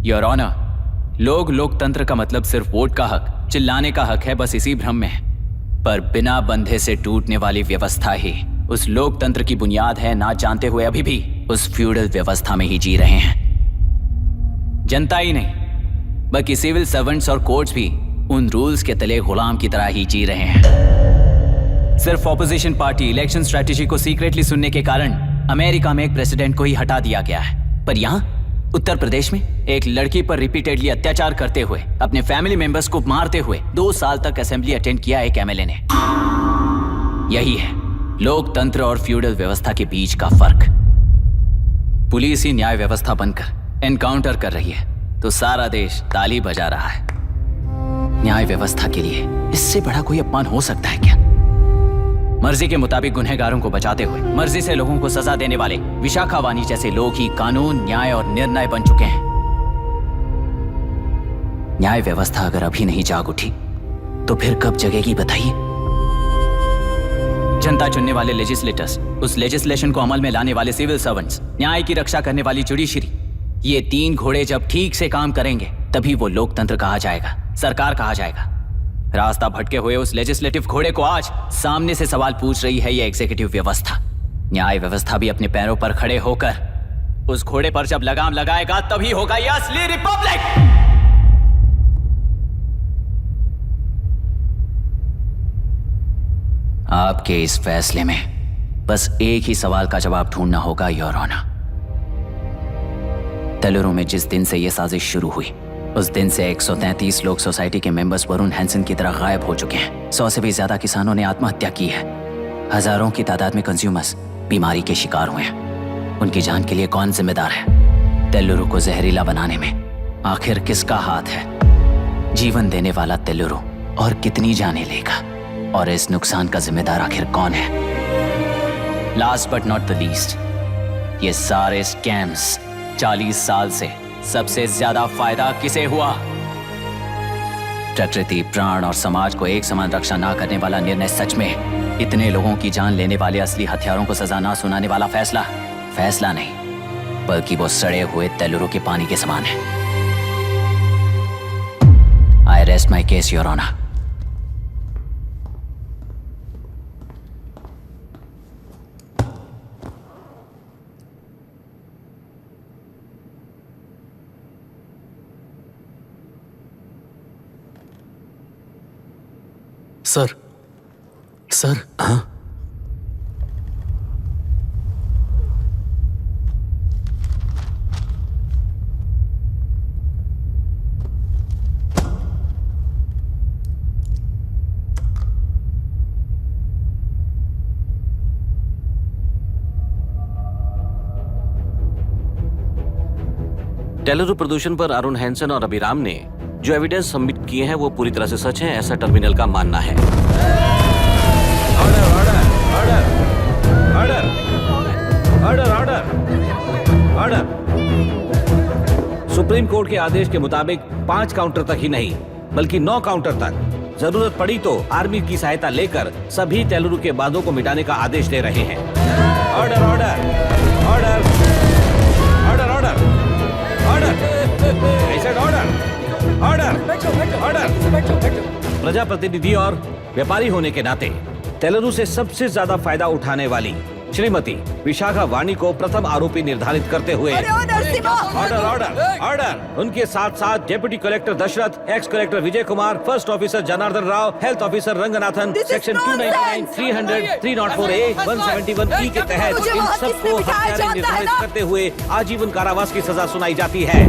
योर ऑनर, लोकतंत्र का मतलब सिर्फ वोट का हक, चिल्लाने का हक है, बस इसी भ्रम में है। पर बिना बंधे से टूटने वाली व्यवस्था ही उस लोकतंत्र की बुनियाद है, ना जानते हुए अभी भी उस फ्यूडल व्यवस्था में ही जी रहे हैं। जनता ही नहीं बल्कि सिविल सर्वेंट्स और कोर्ट्स भी उन रूल्स के तले गुलाम की तरह ही जी रहे हैं। सिर्फ ऑपोजिशन पार्टी इलेक्शन स्ट्रेटेजी को सीक्रेटली सुनने के कारण अमेरिका में एक प्रेसिडेंट को ही हटा दिया गया है, पर यहां उत्तर प्रदेश में एक लड़की पर रिपीटेडली अत्याचार करते हुए, अपने फैमिली मेंबर्स को मारते हुए 2 साल तक असेंबली अटेंड किया एक एमएलए ने। यही है लोकतंत्र और फ्यूडल व्यवस्था के बीच का फर्क। पुलिस ही न्याय व्यवस्था बनकर एनकाउंटर कर रही है तो सारा देश ताली बजा रहा है। न्याय व्यवस्था के लिए इससे बड़ा कोई अपमान हो सकता है क्या? मर्जी के मुताबिक गुनहगारों को बचाते हुए मर्जी से लोगों को सजा देने वाले विशाखा वानी जैसे लोग ही कानून, न्याय और निर्णय बन चुके हैं। न्याय व्यवस्था अगर अभी नहीं जाग उठी तो फिर कब जगेगी बताइए? जनता चुनने वाले लेजिस्लेटर्स, उस लेजिस्लेशन को अमल में लाने वाले सिविल सर्वेंट्स, न्याय की रक्षा करने वाली जुडिशरी, ये 3 घोड़े जब ठीक से काम करेंगे तभी वो लोकतंत्र कहा जाएगा, सरकार कहा जाएगा। रास्ता भटके हुए उस लेजिस्लेटिव घोड़े को आज सामने से सवाल पूछ रही है ये एग्जीक्यूटिव व्यवस्था। न्याय व्यवस्था भी अपने पैरों पर खड़े होकर उस घोड़े पर जब लगाम लगाएगा तभी होगा ये असली रिपब्लिक। आपके इस फैसले में बस एक ही सवाल का जवाब ढूंढना होगा योर ऑनर। तेलुरु में जिस दिन से यह साजिश शुरू हुई उस दिन से 133 लोग सोसाइटी के मेंबर्स वरुण हैंसन की तरह गायब हो चुके हैं। 100 से भी ज्यादा किसानों ने आत्महत्या की है। हजारों की तादाद में कंज्यूमर्स बीमारी के शिकार हुए हैं। उनकी जान के लिए कौन जिम्मेदार है? तेलुरु को जहरीला बनाने में आखिर किसका हाथ है? जीवन देने वाला तेलुरु और कितनी जाने लेगा? और इस नुकसान का जिम्मेदार आखिर कौन है? Last but not the least, ये सारे स्कैम्स 40 साल से सबसे ज्यादा फायदा किसे हुआ? प्रकृति, प्राण और समाज को एक समान रक्षा ना करने वाला निर्णय, सच में इतने लोगों की जान लेने वाले असली हथियारों को सजा ना सुनाने वाला फैसला नहीं बल्कि वो सड़े हुए तेलुरु के पानी के समान है। I rest my case your honour. Sir हाँ? तेलुरु प्रदूषण पर अरुण हैंसन और अभिराम ने जो एविडेंस सबमिट किए हैं वो पूरी तरह से सच हैं, ऐसा टर्मिनल का मानना है। Order order order order order order. Supreme court के आदेश के मुताबिक 5 काउंटर तक ही नहीं बल्कि 9 काउंटर तक जरूरत पड़ी तो आर्मी की सहायता लेकर सभी तेलुरु के बांधों को मिटाने का आदेश दे रहे हैं। Order order order order order order order order. प्रजाप्रतिनिधि और व्यापारी होने के नाते तेलुरु से सबसे ज्यादा फायदा उठाने वाली श्रीमती विशाखा वाणी को प्रथम आरोपी निर्धारित करते हुए ऑर्डर ऑर्डर ऑर्डर। उनके साथ साथ deputy collector Dashrath, ex collector Vijay Kumar, first officer Janardhan Rao, health officer Ranganathan, section 299, 300, 304A, 171E के तहत इन सबको हत्यारे निर्धारित करते हुए आजीवन कारावास की सजा सुनाई जाती है।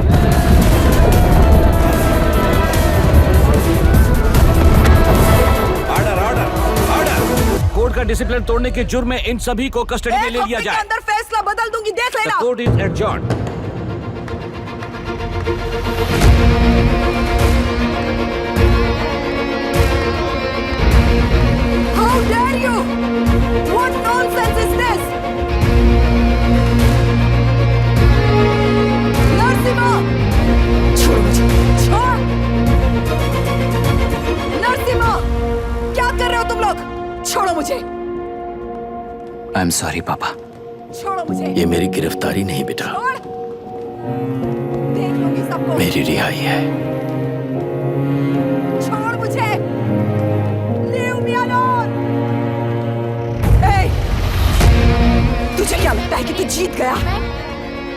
कोर्ट का डिसिप्लिन तोड़ने के जुर्म में इन सभी को कस्टडी में ले लिया जाए। अंदर फैसला बदल दूंगी, देख लेना। Court is adjourned. How dare you? What nonsense is this? Narasimha, छोड़ मुझे, छोड़। नरसिम्हा, क्या कर रहे हो तुम लोग? छोड़ो मुझे। आई एम सॉरी पापा। छोड़ो मुझे। ये मेरी गिरफ्तारी नहीं बेटा, देख लूंगी सबको। मेरी रिहाई है। छोड़ मुझे। Leave me alone. Hey, तुझे क्या लगता है कि तू जीत गया?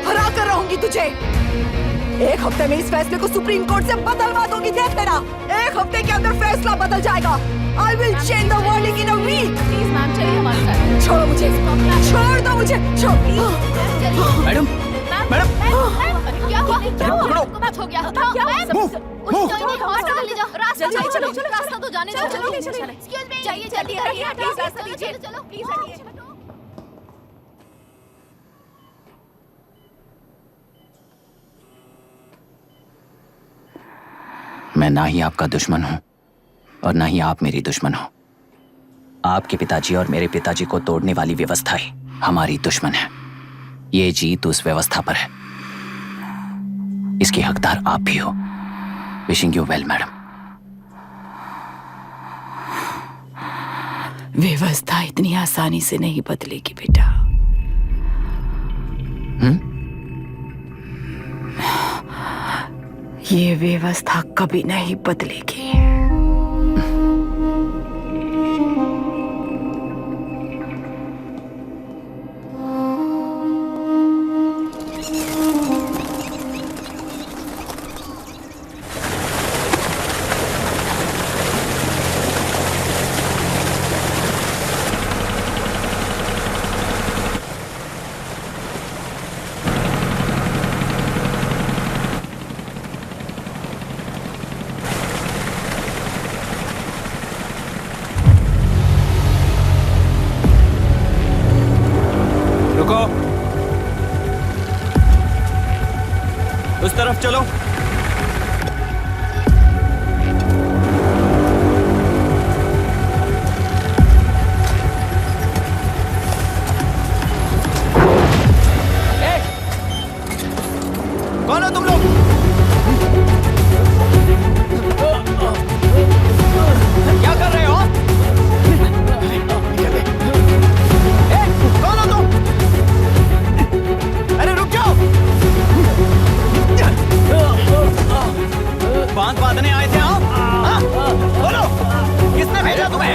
हरा कर रहूंगी तुझे। एक हफ्ते में इस फैसले को सुप्रीम कोर्ट से बदलवा दूंगी, देख लेना। एक हफ्ते के अंदर फैसला बदल जाएगा। I will change the verdict in a week. Please ma'am, चलिए हमारे साथ। छोड़ो मुझे, छोड़ दो मुझे, छोड़। मैडम, मैडम, क्या हुआ? क्या हुआ? कुछ हो गया? क्या हुआ? हॉस्पिटल ले जाओ। रास्ता चलो, चलो, रास्ता तो जाने दो। चलो, एक्सक्यूज मी, चाहिए जल्दी करिए, प्लीज रास्ता दीजिए। चलो प्लीज हटिए। मैं ना ही आपका दुश्मन हूं और ना ही आप मेरी दुश्मन हो। आपके पिताजी और मेरे पिताजी को तोड़ने वाली व्यवस्था ही हमारी दुश्मन है। ये जीत उस व्यवस्था पर है, इसके हकदार आप भी हो। Wishing you well madam. व्यवस्था इतनी आसानी से नहीं बदलेगी बेटा। ये व्यवस्था कभी नहीं बदलेगी। उस तरफ चलो। कौन हो तुम लोग? क्या कर रहे हो? कौन हो तुम? अरे रुक जाओ। बांध बांधने आए थे आप? हाँ? बोलो, किसने भेजा तुम्हें?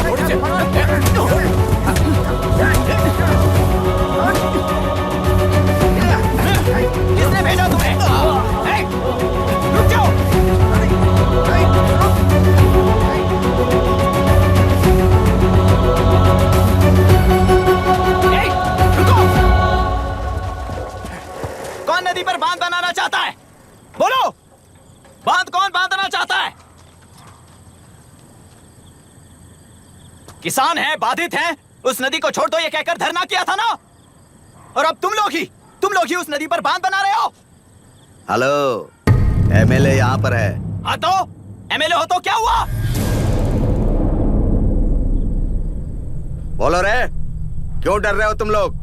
किसने भेजा तुम्हें? रुक जाओ। रुको। कौन नदी पर बांध बनाना चाहता है? बोलो, बांध कौन बांधना चाहता है? किसान हैं, बाधित हैं, उस नदी को छोड़ दो ये कहकर धरना किया था ना। और अब तुम लोग ही उस नदी पर बांध बना रहे हो। हेलो, एमएलए यहाँ पर है। हाँ तो एमएलए हो तो क्या हुआ? बोलो रे, क्यों डर रहे हो तुम लोग?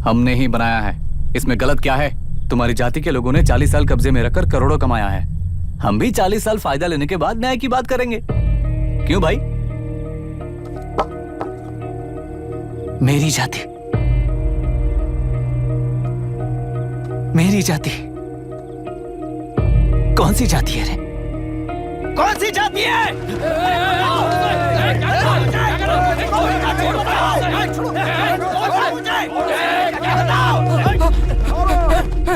हमने ही बनाया है, इसमें गलत क्या है? तुम्हारी जाति के लोगों ने 40 साल कब्जे में रखकर करोड़ों कमाया है। हम भी 40 साल फायदा लेने के बाद न्याय की बात करेंगे। क्यों भाई? मेरी जाति, मेरी जाति कौन सी जाति है रे? कौन सी जाति है?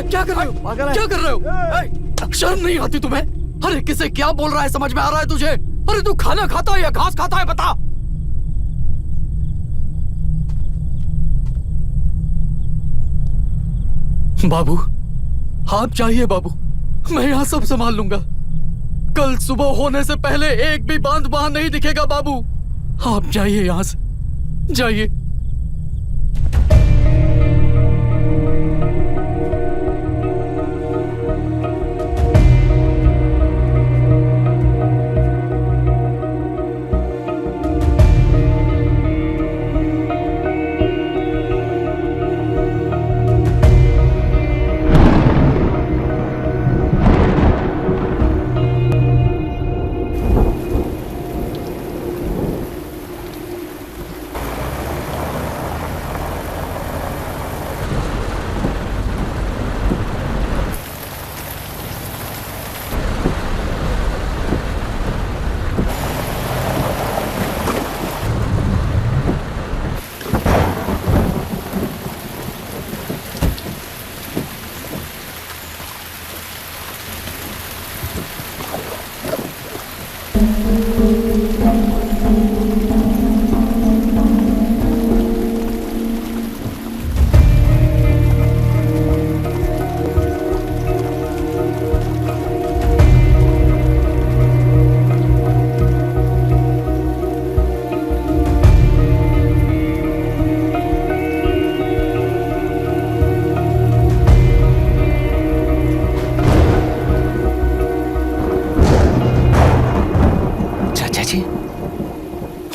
क्या कर रहे हो? क्या कर रहे हो? शर्म नहीं आती तुम्हें? अरे किसे क्या बोल रहा है, समझ में आ रहा है तुझे? अरे तू खाना खाता है या घास खाता है, बता। बाबू, आप चाहिए बाबू, मैं यहाँ सब संभाल लूंगा। कल सुबह होने से पहले एक भी बांध वहां नहीं दिखेगा बाबू। आप जाइए यहाँ से, जाइए।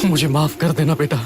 मुझे माफ कर देना बेटा।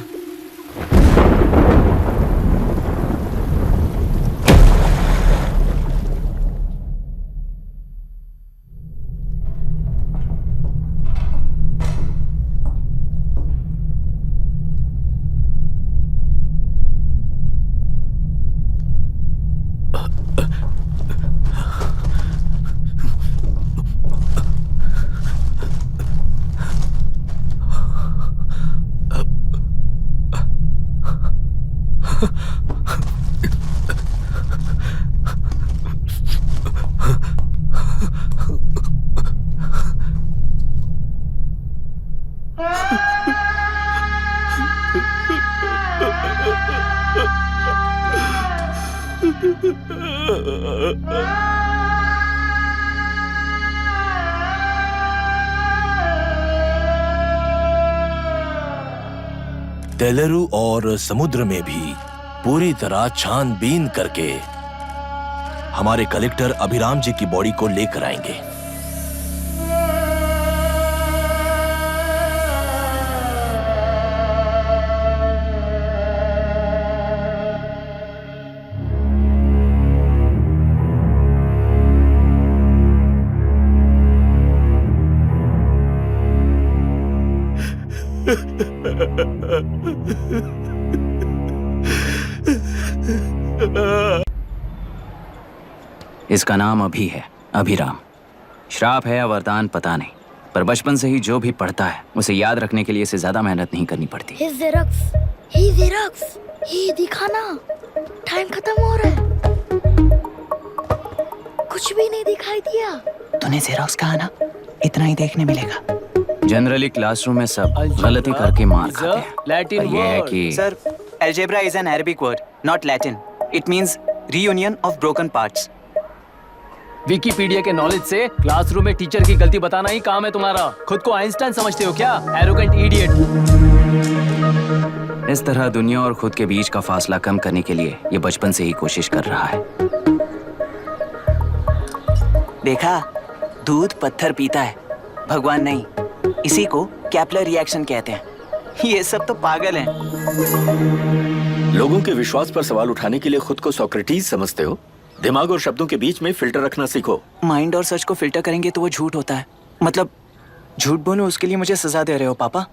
तेलुरु और समुद्र में भी पूरी तरह छानबीन करके हमारे कलेक्टर अभिराम जी की बॉडी को लेकर आएंगे। इसका नाम अभी है, अभिराम। श्राप है या वरदान पता नहीं, पर बचपन से ही जो भी पढ़ता है उसे याद रखने के लिए इसे ज्यादा मेहनत नहीं करनी पड़ती। दिखाना, टाइम खत्म हो रहा है। कुछ भी नहीं दिखाई दिया। तूने जेरोक्स कहा ना, इतना ही देखने मिलेगा। जनरली क्लासरूम में सब गलती करके मार खाते हैं। लैटिन ये है कि sir, algebra is an Arabic word, not Latin. It means reunion of broken parts. Wikipedia के नॉलेज से क्लासरूम में टीचर की गलती बताना ही काम है तुम्हारा। खुद को आइंस्टाइन समझते हो क्या? Arrogant idiot. इस तरह दुनिया और खुद के बीच का फासला कम करने के लिए ये बचपन से ही कोशिश कर रहा है। देखा, दूध पत्थर पीता है, भगवान नहीं। इसी को कैपलर रिएक्शन कहते हैं। ये सब तो पागल हैं। लोगों के विश्वास पर सवाल उठाने के लिए खुद को सोक्रेटिस समझते हो? दिमाग और शब्दों के बीच में फिल्टर रखना सीखो। माइंड और सच को फिल्टर करेंगे तो वो झूठ होता है। मतलब झूठ बोलूं उसके लिए मुझे सजा दे रहे हो पापा?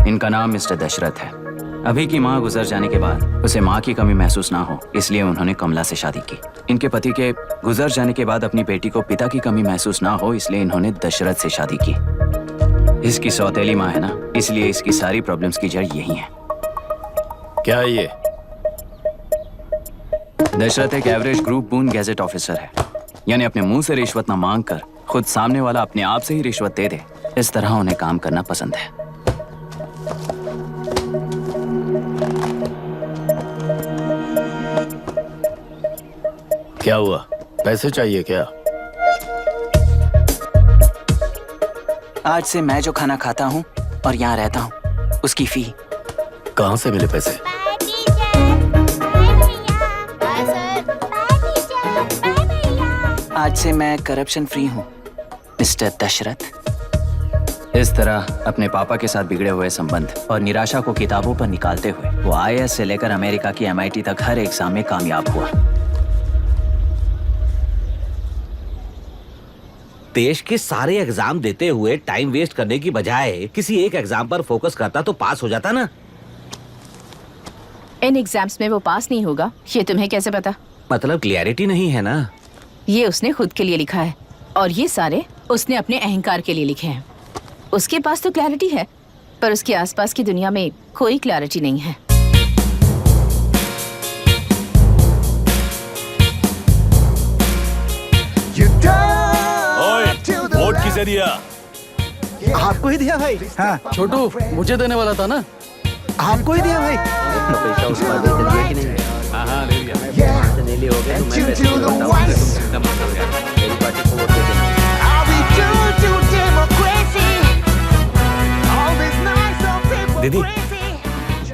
इनका नाम मिस्टर दशरथ है। अभी की माँ गुजर जाने के बाद उसे माँ की कमी महसूस ना हो, इसलिए उन्होंने कमला से शादी की। इनके पति के गुजर जाने के बाद अपनी बेटी को पिता की कमी महसूस ना हो, इसलिए इन्होंने दशरथ से शादी की। इसकी सौतेली माँ है ना, इसलिए इसकी सारी प्रॉब्लम्स की जड़ यही है। क्या है ये? दशरथ एक एवरेज ग्रुप बून गैजेट ऑफिसर है, यानी अपने मुंह से रिश्वत ना मांग कर खुद सामने वाला अपने आप से ही रिश्वत दे दे, इस तरह उन्हें काम करना पसंद है। क्या हुआ? पैसे चाहिए क्या? आज से मैं जो खाना खाता हूँ और यहाँ रहता हूँ, उसकी फी। कहाँ से मिले पैसे? आज से मैं करप्शन फ्री हूँ, मिस्टर दशरथ। इस तरह अपने पापा के साथ बिगड़े हुए संबंध और निराशा को किताबों पर निकालते हुए वो IAS से लेकर अमेरिका की MIT तक हर एग्जाम में कामयाब हुआ। देश के सारे एग्जाम देते हुए टाइम वेस्ट करने की बजाय किसी एक एग्जाम पर फोकस करता तो पास हो जाता ना। इन एग्जाम्स में वो पास नहीं होगा, ये तुम्हें कैसे पता? मतलब क्लियरिटी नहीं है ना। ये उसने खुद के लिए लिखा है और ये सारे उसने अपने अहंकार के लिए लिखे हैं। उसके पास तो क्लैरिटी है, पर उसके आसपास की दुनिया में कोई क्लैरिटी नहीं है। वोट किसे दिया? आपको ही दिया भाई। हाँ छोटू, मुझे देने वाला था ना। आपको ही दिया भाई। पैसा उस पर दिया कि नहीं? हाँ ले लिया। नहीं लिए हो गए तो मैं पैसे बताऊंगा। मेरी पार्टी को वोट दे देना। दीदी,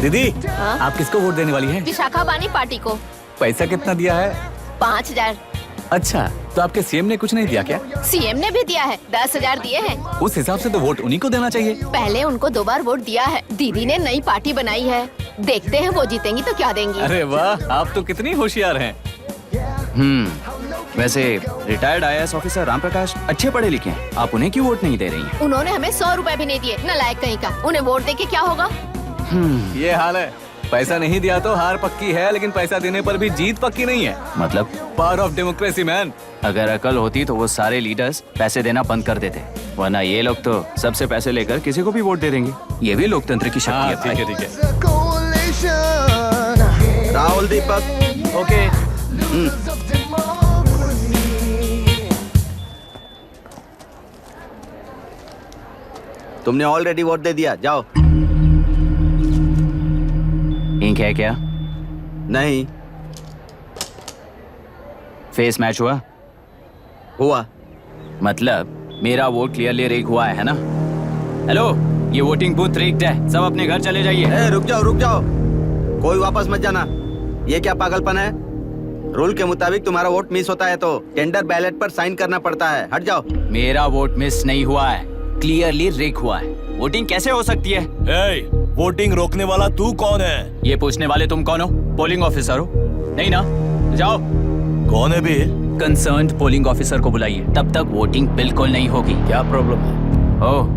दीदी, आप किसको वोट देने वाली हैं? विशाखा वानी पार्टी को। पैसा कितना दिया है? 5000। अच्छा, तो आपके सीएम ने कुछ नहीं दिया क्या? सीएम ने भी दिया है, 10,000 दिए हैं। उस हिसाब से तो वोट उन्हीं को देना चाहिए। पहले उनको 2 बार वोट दिया है। दीदी ने नई पार्टी बनाई है, देखते हैं वो जीतेंगी तो क्या देंगी। अरे वाह, आप तो कितनी होशियार हैं। वैसे retired IAS officer Ram Prakash अच्छे पढ़े लिखे हैं, आप उन्हें क्यों वोट नहीं दे रही हैं? उन्होंने हमें 100 रुपए भी नहीं दिए, नालायक कहीं का। उन्हें वोट दे के क्या होगा? ये हाल है। पैसा नहीं दिया तो हार पक्की है, लेकिन पैसा देने पर भी जीत पक्की नहीं है। मतलब पावर ऑफ डेमोक्रेसी मैन। अगर अकल होती तो वो सारे लीडर्स पैसे देना बंद कर देते, वरना ये लोग तो सबसे पैसे लेकर किसी को भी वोट दे देंगे। ये भी लोकतंत्र की शक्ति है। ठीक है, ठीक है। राहुल दीपक, ओके। तुमने ऑलरेडी वोट दे दिया, जाओ। इंक है क्या? नहीं। फेस मैच हुआ? हुआ। मतलब मेरा वोट क्लियरली रिग हुआ है ना? हेलो, ये वोटिंग बूथ रिग्ड है, सब अपने घर चले जाइए। रुक जाओ, कोई वापस मत जाना। ये क्या पागलपन है? रूल के मुताबिक तुम्हारा वोट मिस होता है तो टेंडर बैलेट पर साइन करना पड़ता है। हट जाओ। मेरा वोट मिस नहीं हुआ है, क्लियरली रिग हुआ है। वोटिंग कैसे हो सकती है? वोटिंग रोकने वाला तू कौन है? ये पूछने वाले तुम कौन हो? पोलिंग ऑफिसर हो? नहीं ना? जाओ। कौन है बे? कंसर्न्ड पोलिंग ऑफिसर को बुलाइए, तब तक वोटिंग बिल्कुल नहीं होगी। क्या प्रॉब्लम है? ओह,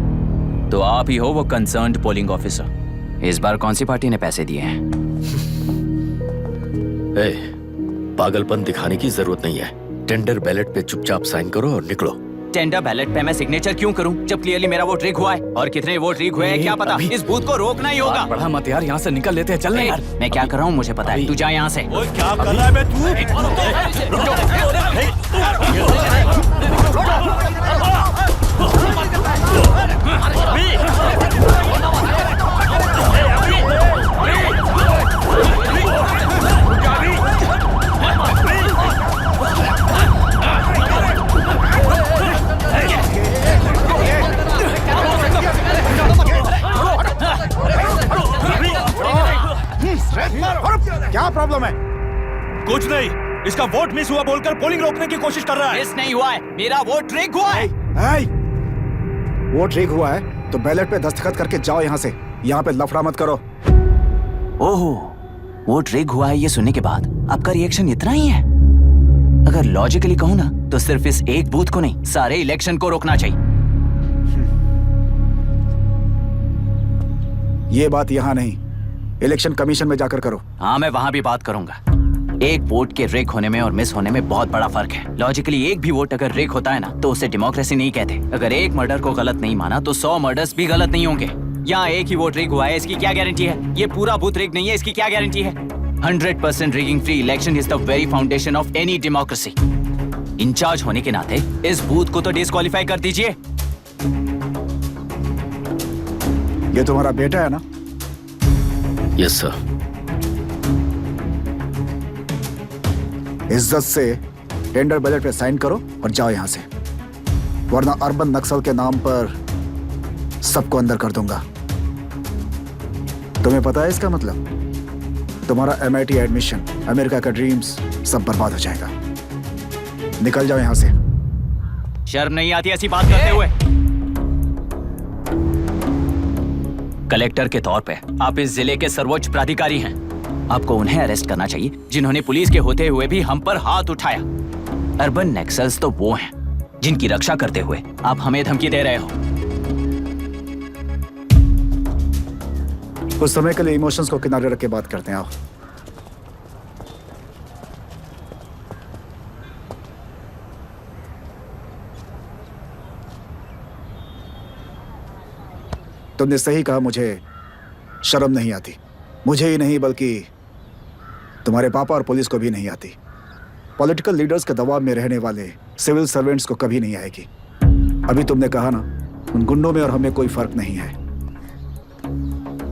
तो आप ही हो वो कंसर्न्ड पोलिंग ऑफिसर। इस बार कौन सी पार्टी ने पैसे दिए हैं? पागलपन दिखाने की जरूरत नहीं है। टेंडर बैलेट पे चुपचाप साइन करो और निकलो। टेंडर बैलेट पे मैं सिग्नेचर क्यों करूं जब क्लियरली मेरा वोट रिग हुआ है? और कितने वोट रिग हुए हैं क्या पता? इस बूथ को रोकना ही होगा। बढ़ा मत यार, यहाँ से निकल लेते हैं। चल यार। मैं क्या कर रहा हूँ मुझे पता है, तू जा यहाँ से। क्या कर रहा है बे तू? क्या प्रॉब्लम है? कुछ नहीं, इसका वोट मिस हुआ बोलकर पोलिंग रोकने की कोशिश कर रहा है। मिस नहीं हुआ है, मेरा वोट रिग हुआ है। वोट रिग हुआ है तो बैलेट पे दस्तखत करके जाओ यहाँ से। यहाँ पे लफड़ा मत करो। ओहो, वोट रिग हुआ है ये सुनने के बाद आपका रिएक्शन इतना ही है? अगर लॉजिकली कहूँ ना तो सिर्फ इस एक बूथ को नहीं, सारे इलेक्शन को रोकना चाहिए। ये बात यहाँ नहीं, इलेक्शन कमीशन में जाकर करो। हाँ, मैं वहां भी बात करूंगा। एक वोट के रिग होने में और मिस होने में बहुत बड़ा फर्क है। लॉजिकली एक भी वोट अगर रिग होता है ना तो उसे डेमोक्रेसी नहीं कहते। अगर एक मर्डर को गलत नहीं माना तो 100 मर्डर्स भी गलत नहीं होंगे। यहाँ एक ही वोट रिग हुआ है, इसकी क्या गारंटी है? ये पूरा बूथ रिग नहीं है, इसकी क्या गारंटी है? 100% rigging free election is the very foundation of any democracy. Incharge होने के नाते इस बूथ को तो डिस्क्वालीफाई कर दीजिए। ये तुम्हारा बेटा है ना? Yes sir. इज्जत से टेंडर बैलेट पे साइन करो और जाओ यहाँ से, वरना अर्बन नक्सल के नाम पर सबको अंदर कर दूंगा। तुम्हें पता है इसका मतलब? तुम्हारा MIT एडमिशन, अमेरिका का ड्रीम्स सब बर्बाद हो जाएगा। निकल जाओ यहाँ से। शर्म नहीं आती ऐसी बात करते हुए? कलेक्टर के तौर पे आप इस जिले के सर्वोच्च प्राधिकारी हैं। आपको उन्हें अरेस्ट करना चाहिए जिन्होंने पुलिस के होते हुए भी हम पर हाथ उठाया। अर्बन नक्सल्स तो वो हैं जिनकी रक्षा करते हुए आप हमें धमकी दे रहे हो। कुछ समय के लिए इमोशंस को किनारे रख के बात करते हैं। आओ। तुमने सही कहा, मुझे शर्म नहीं आती। मुझे ही नहीं बल्कि तुम्हारे पापा और पुलिस को भी नहीं आती। पॉलिटिकल लीडर्स के दबाव में रहने वाले सिविल सर्वेंट्स को कभी नहीं आएगी। अभी तुमने कहा ना, उन गुंडों में और हमें कोई फर्क नहीं है।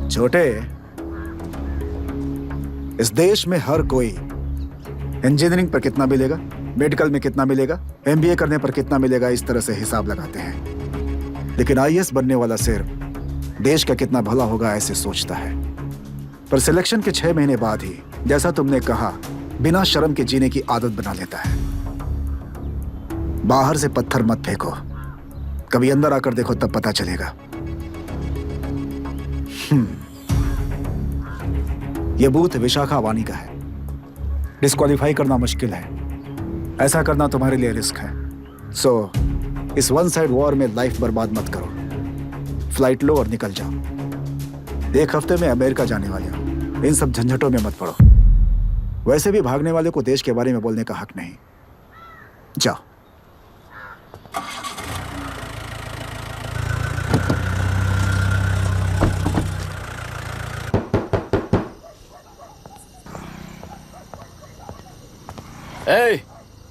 छोटे, इस देश में हर कोई इंजीनियरिंग पर कितना मिलेगा, मेडिकल में कितना मिलेगा, MBA करने पर कितना मिलेगा, इस तरह से हिसाब लगाते हैं। लेकिन IAS बनने वाला सिर्फ देश का कितना भला होगा ऐसे सोचता है। पर सिलेक्शन के 6 महीने बाद ही, जैसा तुमने कहा, बिना शर्म के जीने की आदत बना लेता है। बाहर से पत्थर मत फेंको, कभी अंदर आकर देखो तब पता चलेगा। यह बूथ विशाखा वानी का है। डिस्क्वालीफाई करना मुश्किल है, ऐसा करना तुम्हारे लिए रिस्क है। सो इस वन साइड वॉर में लाइफ बर्बाद मत करो। फ्लाइट लो और निकल जाओ। 1 हफ्ते में अमेरिका जाने वाले हो, इन सब झंझटों में मत पड़ो। वैसे भी भागने वाले को देश के बारे में बोलने का हक नहीं। जाओ।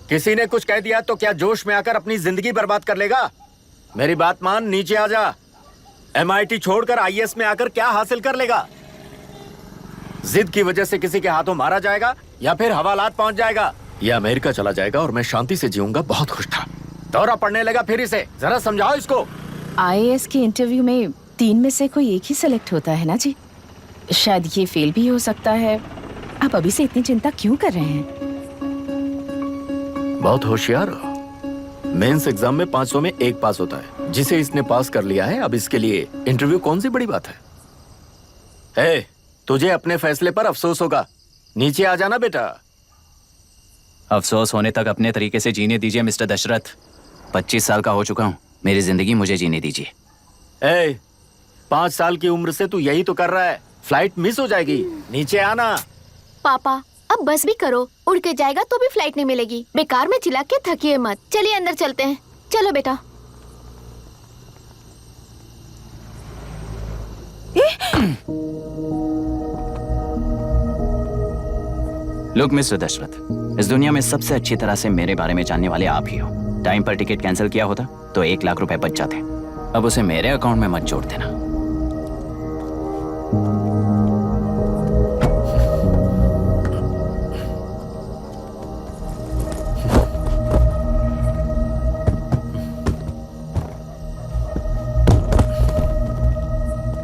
किसी ने कुछ कह दिया तो क्या जोश में आकर अपनी जिंदगी बर्बाद कर लेगा? मेरी बात मान, नीचे आ जा। MIT छोड़कर IAS में आकर क्या हासिल कर लेगा? जिद की वजह से किसी के हाथों मारा जाएगा या फिर हवालात पहुंच जाएगा, या अमेरिका चला जाएगा और मैं शांति से जीऊंगा। बहुत खुश था, दौरा पड़ने लगा फिर इसे। जरा समझाओ इसको। IAS के इंटरव्यू में 3 में से कोई एक ही सेलेक्ट होता है ना जी? शायद ये फेल भी हो सकता है। आप अभी से इतनी चिंता क्यों कर रहे हैं? बहुत होशियार हो। मेंस एग्जाम में 500 में 1 पास होता है, जिसे इसने पास कर लिया है। अब इसके लिए इंटरव्यू कौन सी बड़ी बात है? तुझे अपने फैसले पर अफसोस होगा। नीचे आ जाना बेटा। अफसोस होने तक अपने तरीके से जीने दीजिए मिस्टर दशरथ। 25 साल का हो चुका हूँ, मेरी जिंदगी मुझे जीने दीजिए। 5 साल की उम्र से तू यही तो कर रहा है। फ्लाइट मिस हो जाएगी, नीचे आना। पापा अब बस भी करो, उड़ के जाएगा तो भी फ्लाइट नहीं मिलेगी। बेकार में चिल्ला के थकिए मत। चलिए अंदर चलते हैं। चलो बेटा। लुक मिस्टर दशरथ, इस दुनिया में सबसे अच्छी तरह से मेरे बारे में जानने वाले आप ही हो। टाइम पर टिकट कैंसिल किया होता तो 1 लाख रुपए बच जाते। अब उसे मेरे अकाउंट में मत जोड़ देना।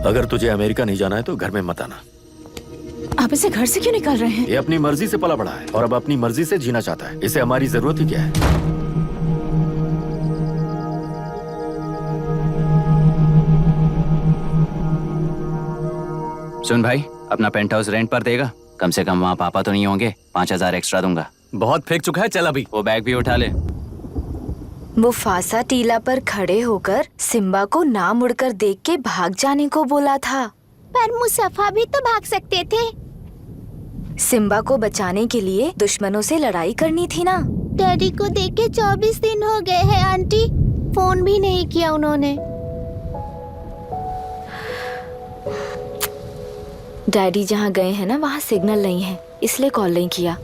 अगर तुझे अमेरिका नहीं जाना है तो घर में मत आना। आप इसे घर से क्यों निकाल रहे हैं? ये अपनी मर्जी से पला बड़ा है और अब अपनी मर्जी से जीना चाहता है। इसे हमारी जरूरत ही क्या है? सुन भाई, अपना पेंट हाउस रेंट पर देगा? कम से कम वहाँ पापा तो नहीं होंगे। 5,000 एक्स्ट्रा दूंगा। बहुत फेंक चुका है, चल अभी। वो बैग भी उठा ले। मुफासा टीला पर खड़े होकर सिम्बा को ना मुड़कर देख के भाग जाने को बोला था। पर मुसफ़ा भी तो भाग सकते थे। सिम्बा को बचाने के लिए दुश्मनों से लड़ाई करनी थी ना। डैडी को देखे 24 दिन हो गए हैं आंटी, फोन भी नहीं किया उन्होंने। डैडी जहाँ गए हैं ना वहाँ सिग्नल नहीं है, इसलिए कॉल नहीं किया।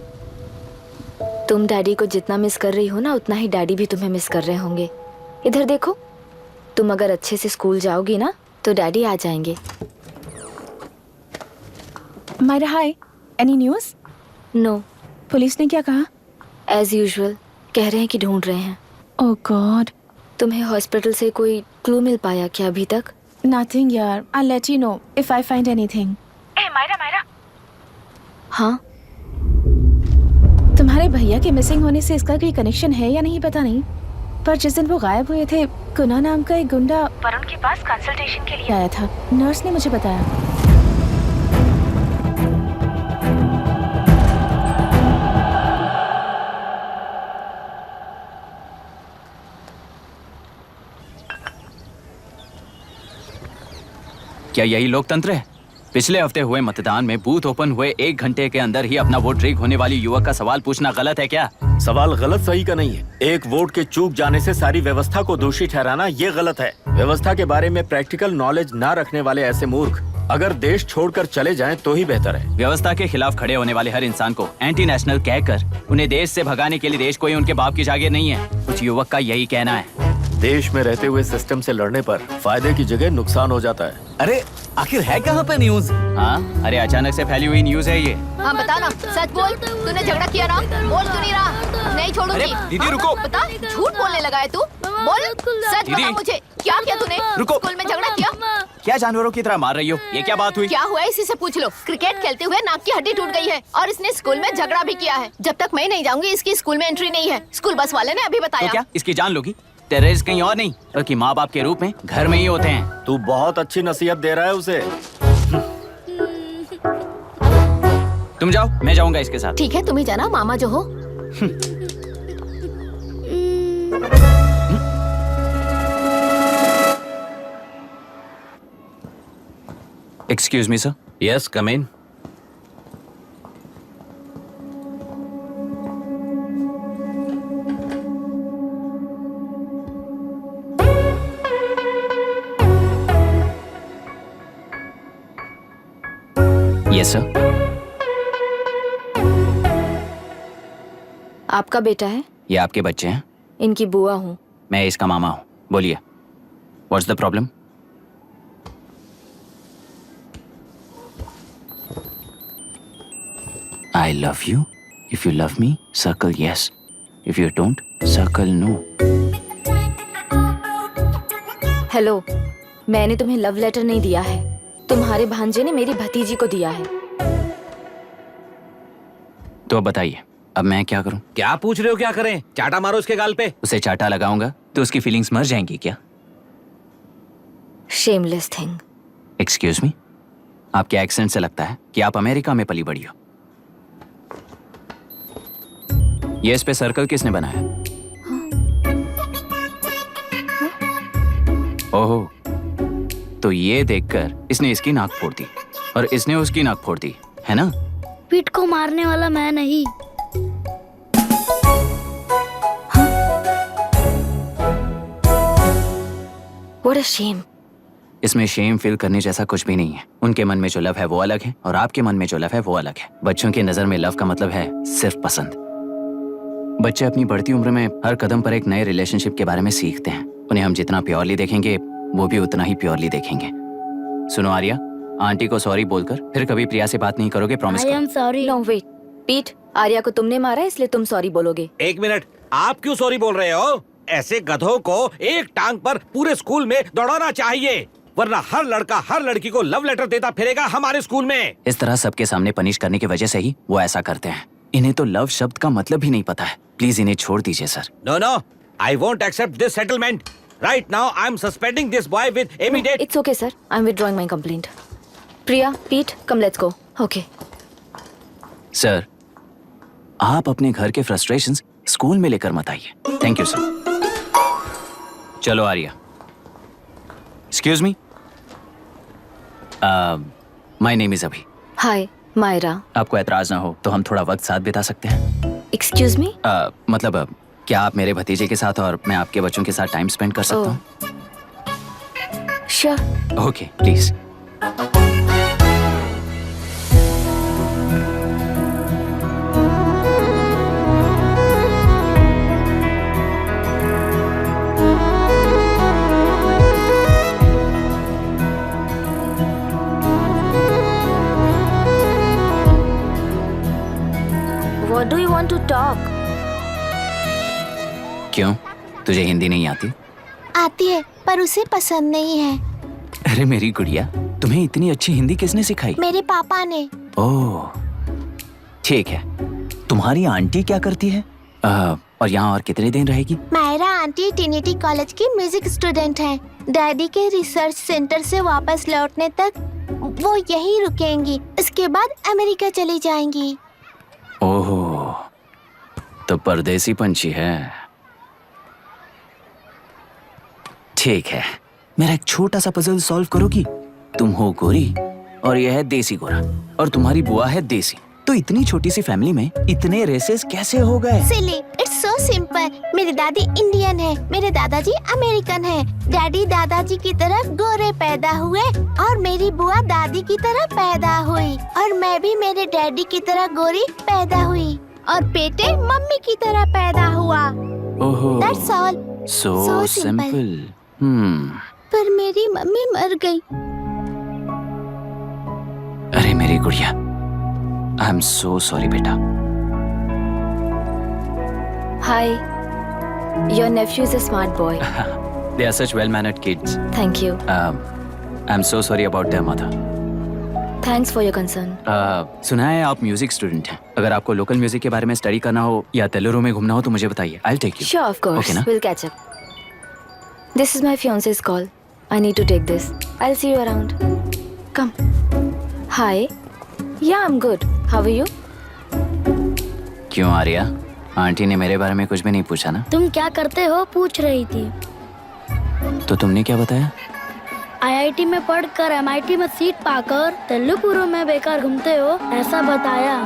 तुम डैडी को जितना मिस कर रही हो ना उतना ही डैडी भी तुम्हें मिस कर रहे होंगे। इधर देखो, तुम अगर अच्छे से स्कूल जाओगी ना तो डैडी आ जाएंगे। मायरा हाय, एनी न्यूज़? नो। पुलिस ने क्या कहा? एज यूजुअल कह रहे हैं कि ढूंढ रहे हैं। ओह गॉड। तुम्हें हॉस्पिटल से कोई क्लू मिल पाया क्या अभी तक? नथिंग यार, I let you know if I find anything. Myra. हाँ, तुम्हारे भैया के मिसिंग होने से इसका कोई कनेक्शन है या नहीं पता नहीं, पर जिस दिन वो गायब हुए थे गुना नाम का एक गुंडा वरुण के पास कंसल्टेशन के लिए आया था। नर्स ने मुझे बताया। क्या यही लोकतंत्र है? पिछले हफ्ते हुए मतदान में बूथ ओपन हुए 1 घंटे के अंदर ही अपना वोट रीक होने वाली युवक का सवाल पूछना गलत है क्या? सवाल गलत सही का नहीं है। एक वोट के चूक जाने से सारी व्यवस्था को दोषी ठहराना ये गलत है। व्यवस्था के बारे में प्रैक्टिकल नॉलेज ना रखने वाले ऐसे मूर्ख अगर देश छोड़कर चले जाएं तो ही बेहतर है। व्यवस्था के खिलाफ खड़े होने वाले हर इंसान को एंटी नेशनल कहकर उन्हें देश से भगाने के लिए देश कोई उनके बाप की जागीर नहीं है। कुछ युवक का यही कहना है। देश में रहते हुए सिस्टम से लड़ने पर फायदे की जगह नुकसान हो जाता है। अरे आखिर है कहाँ पे न्यूज? हाँ, अरे अचानक से फैली हुई न्यूज है ये। हाँ बता ना, सच बोल, तूने झगड़ा किया ना? बोल क्यों नहीं रहा? नहीं छोड़ूंगी। दीदी रुको। बता, झूठ बोलने लगा है तू? बोल, सच बता मुझे, क्या किया तूने? रुको। स्कूल में झगड़ा किया? क्या जानवरों की तरह मार रही हो? ये क्या बात हुई? क्या हुआ इसी से पूछ लो। क्रिकेट खेलते हुए नाक की हड्डी टूट गई है और इसने स्कूल में झगड़ा भी किया है। जब तक मैं नहीं जाऊंगी इसकी स्कूल में एंट्री नहीं है। स्कूल बस वाले ने अभी बताया। तो क्या इसकी जान लोगी? टेररिस्ट कहीं और नहीं बल्कि माँ बाप के रूप में घर में ही होते हैं। तू बहुत अच्छी नसीहत दे रहा है उसे। तुम जाओ, मैं जाऊंगा इसके साथ। ठीक है, तुम ही जाना, मामा जो हो। Excuse me sir. Yes, come in. Yes sir. आपका बेटा है? ये आपके बच्चे हैं? इनकी बुआ हूँ। मैं इसका मामा हूँ। बोलिए, what's the problem? I love you. If you love me, circle yes. If you don't, circle no. Hello, मैंने तुम्हें लव लेटर नहीं दिया है। तुम्हारे भांजे ने मेरी भतीजी को दिया है। तो अब बताइए, अब मैं क्या करूं? क्या पूछ रहे हो? क्या करें? चाटा मारो उसके गाल पे। उसे चाटा लगाऊंगा तो उसकी फीलिंग्स मर जाएंगी क्या? Shameless thing. एक्सक्यूज मी, आपके एक्सेंट से लगता है कि आप अमेरिका में पली बड़ी हो। ये इस पे सर्कल किसने बनाया? ओहो, तो ये देखकर इसने इसकी नाक फोड़ दी और इसने उसकी नाक फोड़ दी, है ना? पीठ को मारने वाला मैं नहीं। What a shame. इसमें शेम फील करने जैसा कुछ भी नहीं है। उनके मन में जो लव है वो अलग है और आपके मन में जो लव है वो अलग है। बच्चों की नजर में लव का मतलब है सिर्फ पसंद। बच्चे अपनी बढ़ती उम्र में हर कदम पर एक नए रिलेशनशिप के बारे में सीखते हैं। उन्हें हम जितना प्योरली देखेंगे वो भी उतना ही प्योरली देखेंगे। सुनो आर्या, आंटी को सॉरी बोलकर फिर कभी प्रिया से बात नहीं करोगे, प्रॉमिस करो। सॉरी। नो वेट, पीट, आर्या को तुमने मारा इसलिए तुम सॉरी बोलोगे। एक मिनट, आप क्यों सॉरी बोल रहे हो? ऐसे गधों को एक टांग पर पूरे स्कूल में दौड़ाना चाहिए। वरना हर लड़का हर लड़की को लव लेटर देता फिरेगा हमारे स्कूल में। इस तरह सबके सामने पनिश करने की वजह से ही वो ऐसा करते हैं। इन्हें तो लव शब्द का मतलब भी नहीं पता है। प्लीज इन्हें छोड़ दीजिए sir. No no, I won't accept this settlement. Right now I am suspending this boy with immediate. It's okay sir, I am withdrawing my complaint. Priya, Pete, come let's go. Okay sir, आप अपने घर के frustrations school में लेकर मत आइए। Thank you sir. चलो Arya. Excuse me, my name is Abhi. Hi Myra. आपको एतराज ना हो तो हम थोड़ा वक्त साथ बिता सकते हैं? एक्सक्यूज मी, मतलब क्या आप मेरे भतीजे के साथ और मैं आपके बच्चों के साथ टाइम स्पेंड कर सकता हूँ? Sure. Okay please. What do you want to talk? क्यों, तुझे हिंदी नहीं आती? आती है पर उसे पसंद नहीं है। अरे मेरी गुड़िया, तुम्हें इतनी अच्छी हिंदी किसने सिखाई? मेरे पापा ने। ओह ठीक है। तुम्हारी आंटी क्या करती है? और यहाँ और कितने दिन रहेगी? मायरा आंटी ट्रिनिटी कॉलेज की म्यूजिक स्टूडेंट हैं। डैडी के रिसर्च सेंटर से वापस लौटने तक वो यहीं रुकेंगी। इसके बाद अमेरिका चली जाएंगी। ओह, तो परदेसी पंछी है। ठीक है, मेरा एक छोटा सा पजल सॉल्व करोगी? तुम हो गोरी और यह है देसी गोरा और तुम्हारी बुआ है देसी, तो इतनी छोटी सी फैमिली में इतने रेसेस कैसे हो गए? सिली, इट्स सो सिंपल। मेरी दादी इंडियन है, मेरे दादाजी अमेरिकन है। डैडी दादाजी की तरह गोरे पैदा हुए और मेरी बुआ दादी की तरह पैदा हुई और मैं भी मेरे डैडी की तरह गोरी पैदा हुई और बेटे मम्मी की तरह पैदा हुआ। ओहो, दैट्स ऑल। So simple. पर मेरी मम्मी मर गई। अरे मेरी गुड़िया, आई एम सो सॉरी बेटा। Hi, your nephew is a smart boy. They are such well-mannered kids. Thank you. I'm so sorry about their mother. Thanks for your concern. सुना है आप म्यूजिक स्टूडेंट हैं। अगर आपको लोकल म्यूजिक के बारे में स्टडी करना हो या तेलुरु में घूमना हो तो मुझे बताइए। I'll take you. Sure, of course. Okay, ना? We'll catch up. This is my fiance's call. I need to take this. I'll see you around. Come. Hi. Yeah, I'm good. How are you? क्यों Arya, aunty ने मेरे बारे में कुछ भी नहीं पूछा ना? तुम क्या करते हो पूछ रही थी। तो तुमने क्या बताया? IIT में पढ़कर MIT में सीट पाकर तेलुगुरु में बेकार घूमते हो ऐसा बताया।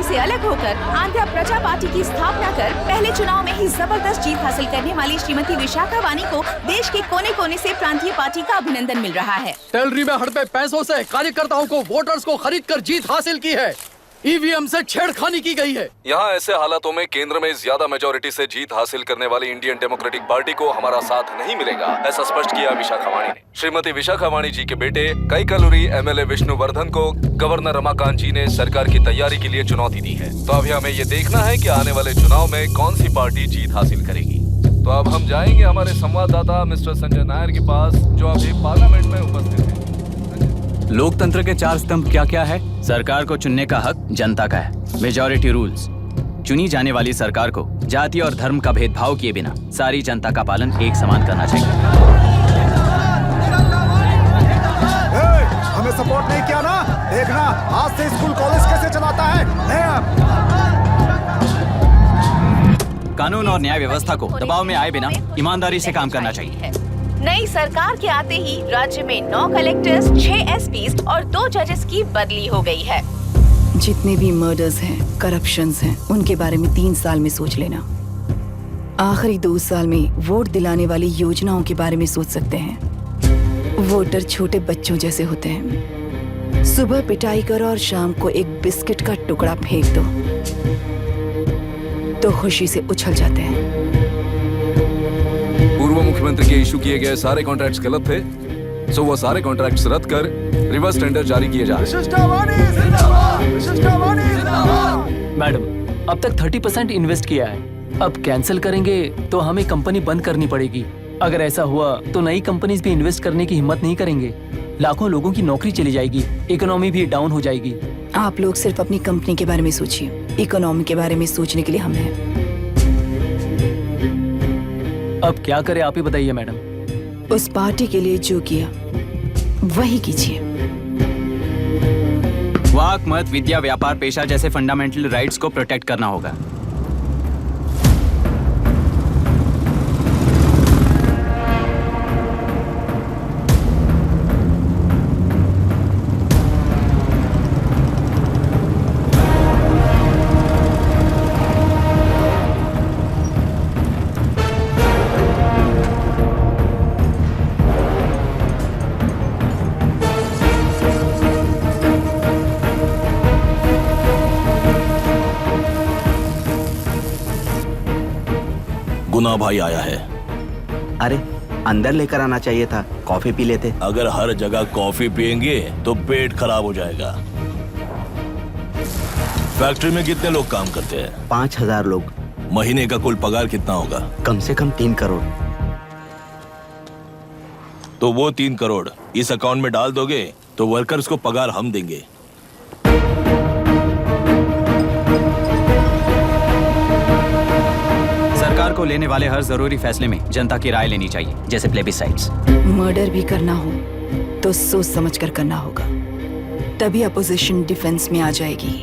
से अलग होकर आंध्र प्रजा पार्टी की स्थापना कर पहले चुनाव में ही जबरदस्त जीत हासिल करने वाली श्रीमती विशाखा वानी को देश के कोने कोने से प्रांतीय पार्टी का अभिनंदन मिल रहा है। टेलरी में हड़पे पैसों से कार्यकर्ताओं को वोटर्स को खरीद कर जीत हासिल की है। ईवीएम से छेड़खानी की गई है। यहाँ ऐसे हालातों में केंद्र में ज्यादा मेजोरिटी से जीत हासिल करने वाली इंडियन डेमोक्रेटिक पार्टी को हमारा साथ नहीं मिलेगा, ऐसा स्पष्ट किया विशाखा वाणी ने। श्रीमती विशाखा वाणी जी के बेटे कैकलुरी MLA विष्णुवर्धन को गवर्नर रमाकांत जी ने सरकार की तैयारी के लिए चुनौती दी है। तो अभी हमें ये देखना है कि आने वाले चुनाव में कौन सी पार्टी जीत हासिल करेगी। तो अब हम जाएंगे हमारे संवाददाता मिस्टर संजय नायर के पास, जो अभी पार्लियामेंट में उपस्थित है। लोकतंत्र के 4 स्तंभ क्या क्या है? सरकार को चुनने का हक जनता का है। Majority rules. चुनी जाने वाली सरकार को जाति और धर्म का भेदभाव किए बिना सारी जनता का पालन एक समान करना चाहिए। हमें सपोर्ट नहीं किया ना, देखना आज से स्कूल कॉलेज कैसे चलाता है। कानून और न्याय व्यवस्था को दबाव में आए बिना ईमानदारी से काम करना चाहिए। नई सरकार के आते ही राज्य में 9 कलेक्टर्स, 6 SPs और 2 जजेस की बदली हो गई है। जितने भी मर्डर्स हैं, करप्शंस हैं, उनके बारे में 3 साल में सोच लेना। आखिरी 2 साल में वोट दिलाने वाली योजनाओं के बारे में सोच सकते हैं। वोटर छोटे बच्चों जैसे होते हैं। सुबह पिटाई करो और शाम को एक बिस्किट का टुकड़ा फेंक दो तो खुशी से उछल जाते हैं। पूर्व मुख्यमंत्री के इशू किए गए सारे कॉन्ट्रैक्ट्स गलत थे, सो वो सारे कॉन्ट्रैक्ट्स रद्द कर रिवर्स टेंडर जारी किए जा रहे हैं। मैडम, अब तक 30% इन्वेस्ट किया है, अब कैंसिल करेंगे तो हमें कंपनी बंद करनी पड़ेगी। अगर ऐसा हुआ तो नई कंपनीज भी इन्वेस्ट करने की हिम्मत नहीं करेंगे। लाखों लोगों की नौकरी चली जाएगी, इकोनॉमी भी डाउन हो जाएगी। आप लोग सिर्फ अपनी कंपनी के बारे में सोचिए, इकोनॉमी के बारे में सोचने के लिए हम हैं। अब क्या करें आप ही बताइए मैडम। उस पार्टी के लिए जो किया वही कीजिए। वाक, मत, विद्या, व्यापार, पेशा जैसे फंडामेंटल राइट्स को प्रोटेक्ट करना होगा। गुना भाई आया है। अरे अंदर लेकर आना चाहिए था, कॉफी पी लेते। अगर हर जगह कॉफी पियेंगे तो पेट खराब हो जाएगा। फैक्ट्री में कितने लोग काम करते हैं? 5000 लोग। महीने का कुल पगार कितना होगा? कम से कम 3 करोड़। तो वो 3 करोड़ इस अकाउंट में डाल दोगे तो वर्कर्स को पगार हम देंगे। सरकार को लेने वाले हर जरूरी फैसले में जनता की राय लेनी चाहिए, जैसे प्लेबिसाइड्स। मर्डर भी करना हो तो सोच समझ कर करना होगा, तभी अपोजिशन डिफेंस में आ जाएगी।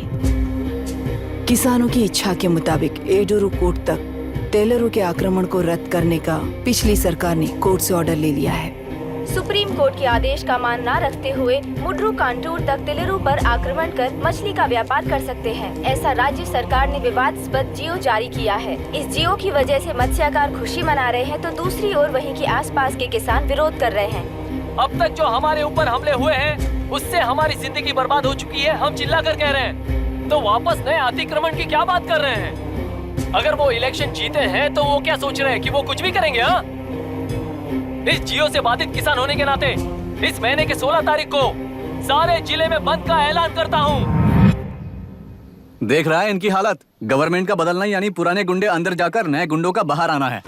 किसानों की इच्छा के मुताबिक एडोरू कोर्ट तक टेलरों के आक्रमण को रद्द करने का पिछली सरकार ने कोर्ट से ऑर्डर ले लिया है। सुप्रीम कोर्ट के आदेश का मान न रखते हुए मुड्रू कांटूर तक टेलरों पर आक्रमण कर मछली का व्यापार कर सकते हैं, ऐसा राज्य सरकार ने विवादास्पद जियो जारी किया है। इस जियो की वजह से मत्स्यकार खुशी मना रहे हैं तो दूसरी ओर वहीं के आसपास के किसान विरोध कर रहे हैं। अब तक जो हमारे ऊपर हमले हुए हैं उससे हमारी जिंदगी बर्बाद हो चुकी है। हम चिल्ला कर कह रहे हैं तो वापस नए अतिक्रमण की क्या बात कर रहे हैं? अगर वो इलेक्शन जीते हैं तो वो क्या सोच रहे हैं कि वो कुछ भी करेंगे? हाँ, इस जियो से बाधित किसान होने के नाते इस महीने के 16 तारीख को सारे जिले में बंद का ऐलान करता हूँ। देख रहा है इनकी हालत। गवर्नमेंट का बदलना यानी पुराने गुंडे अंदर जाकर नए गुंडों का बाहर आना है।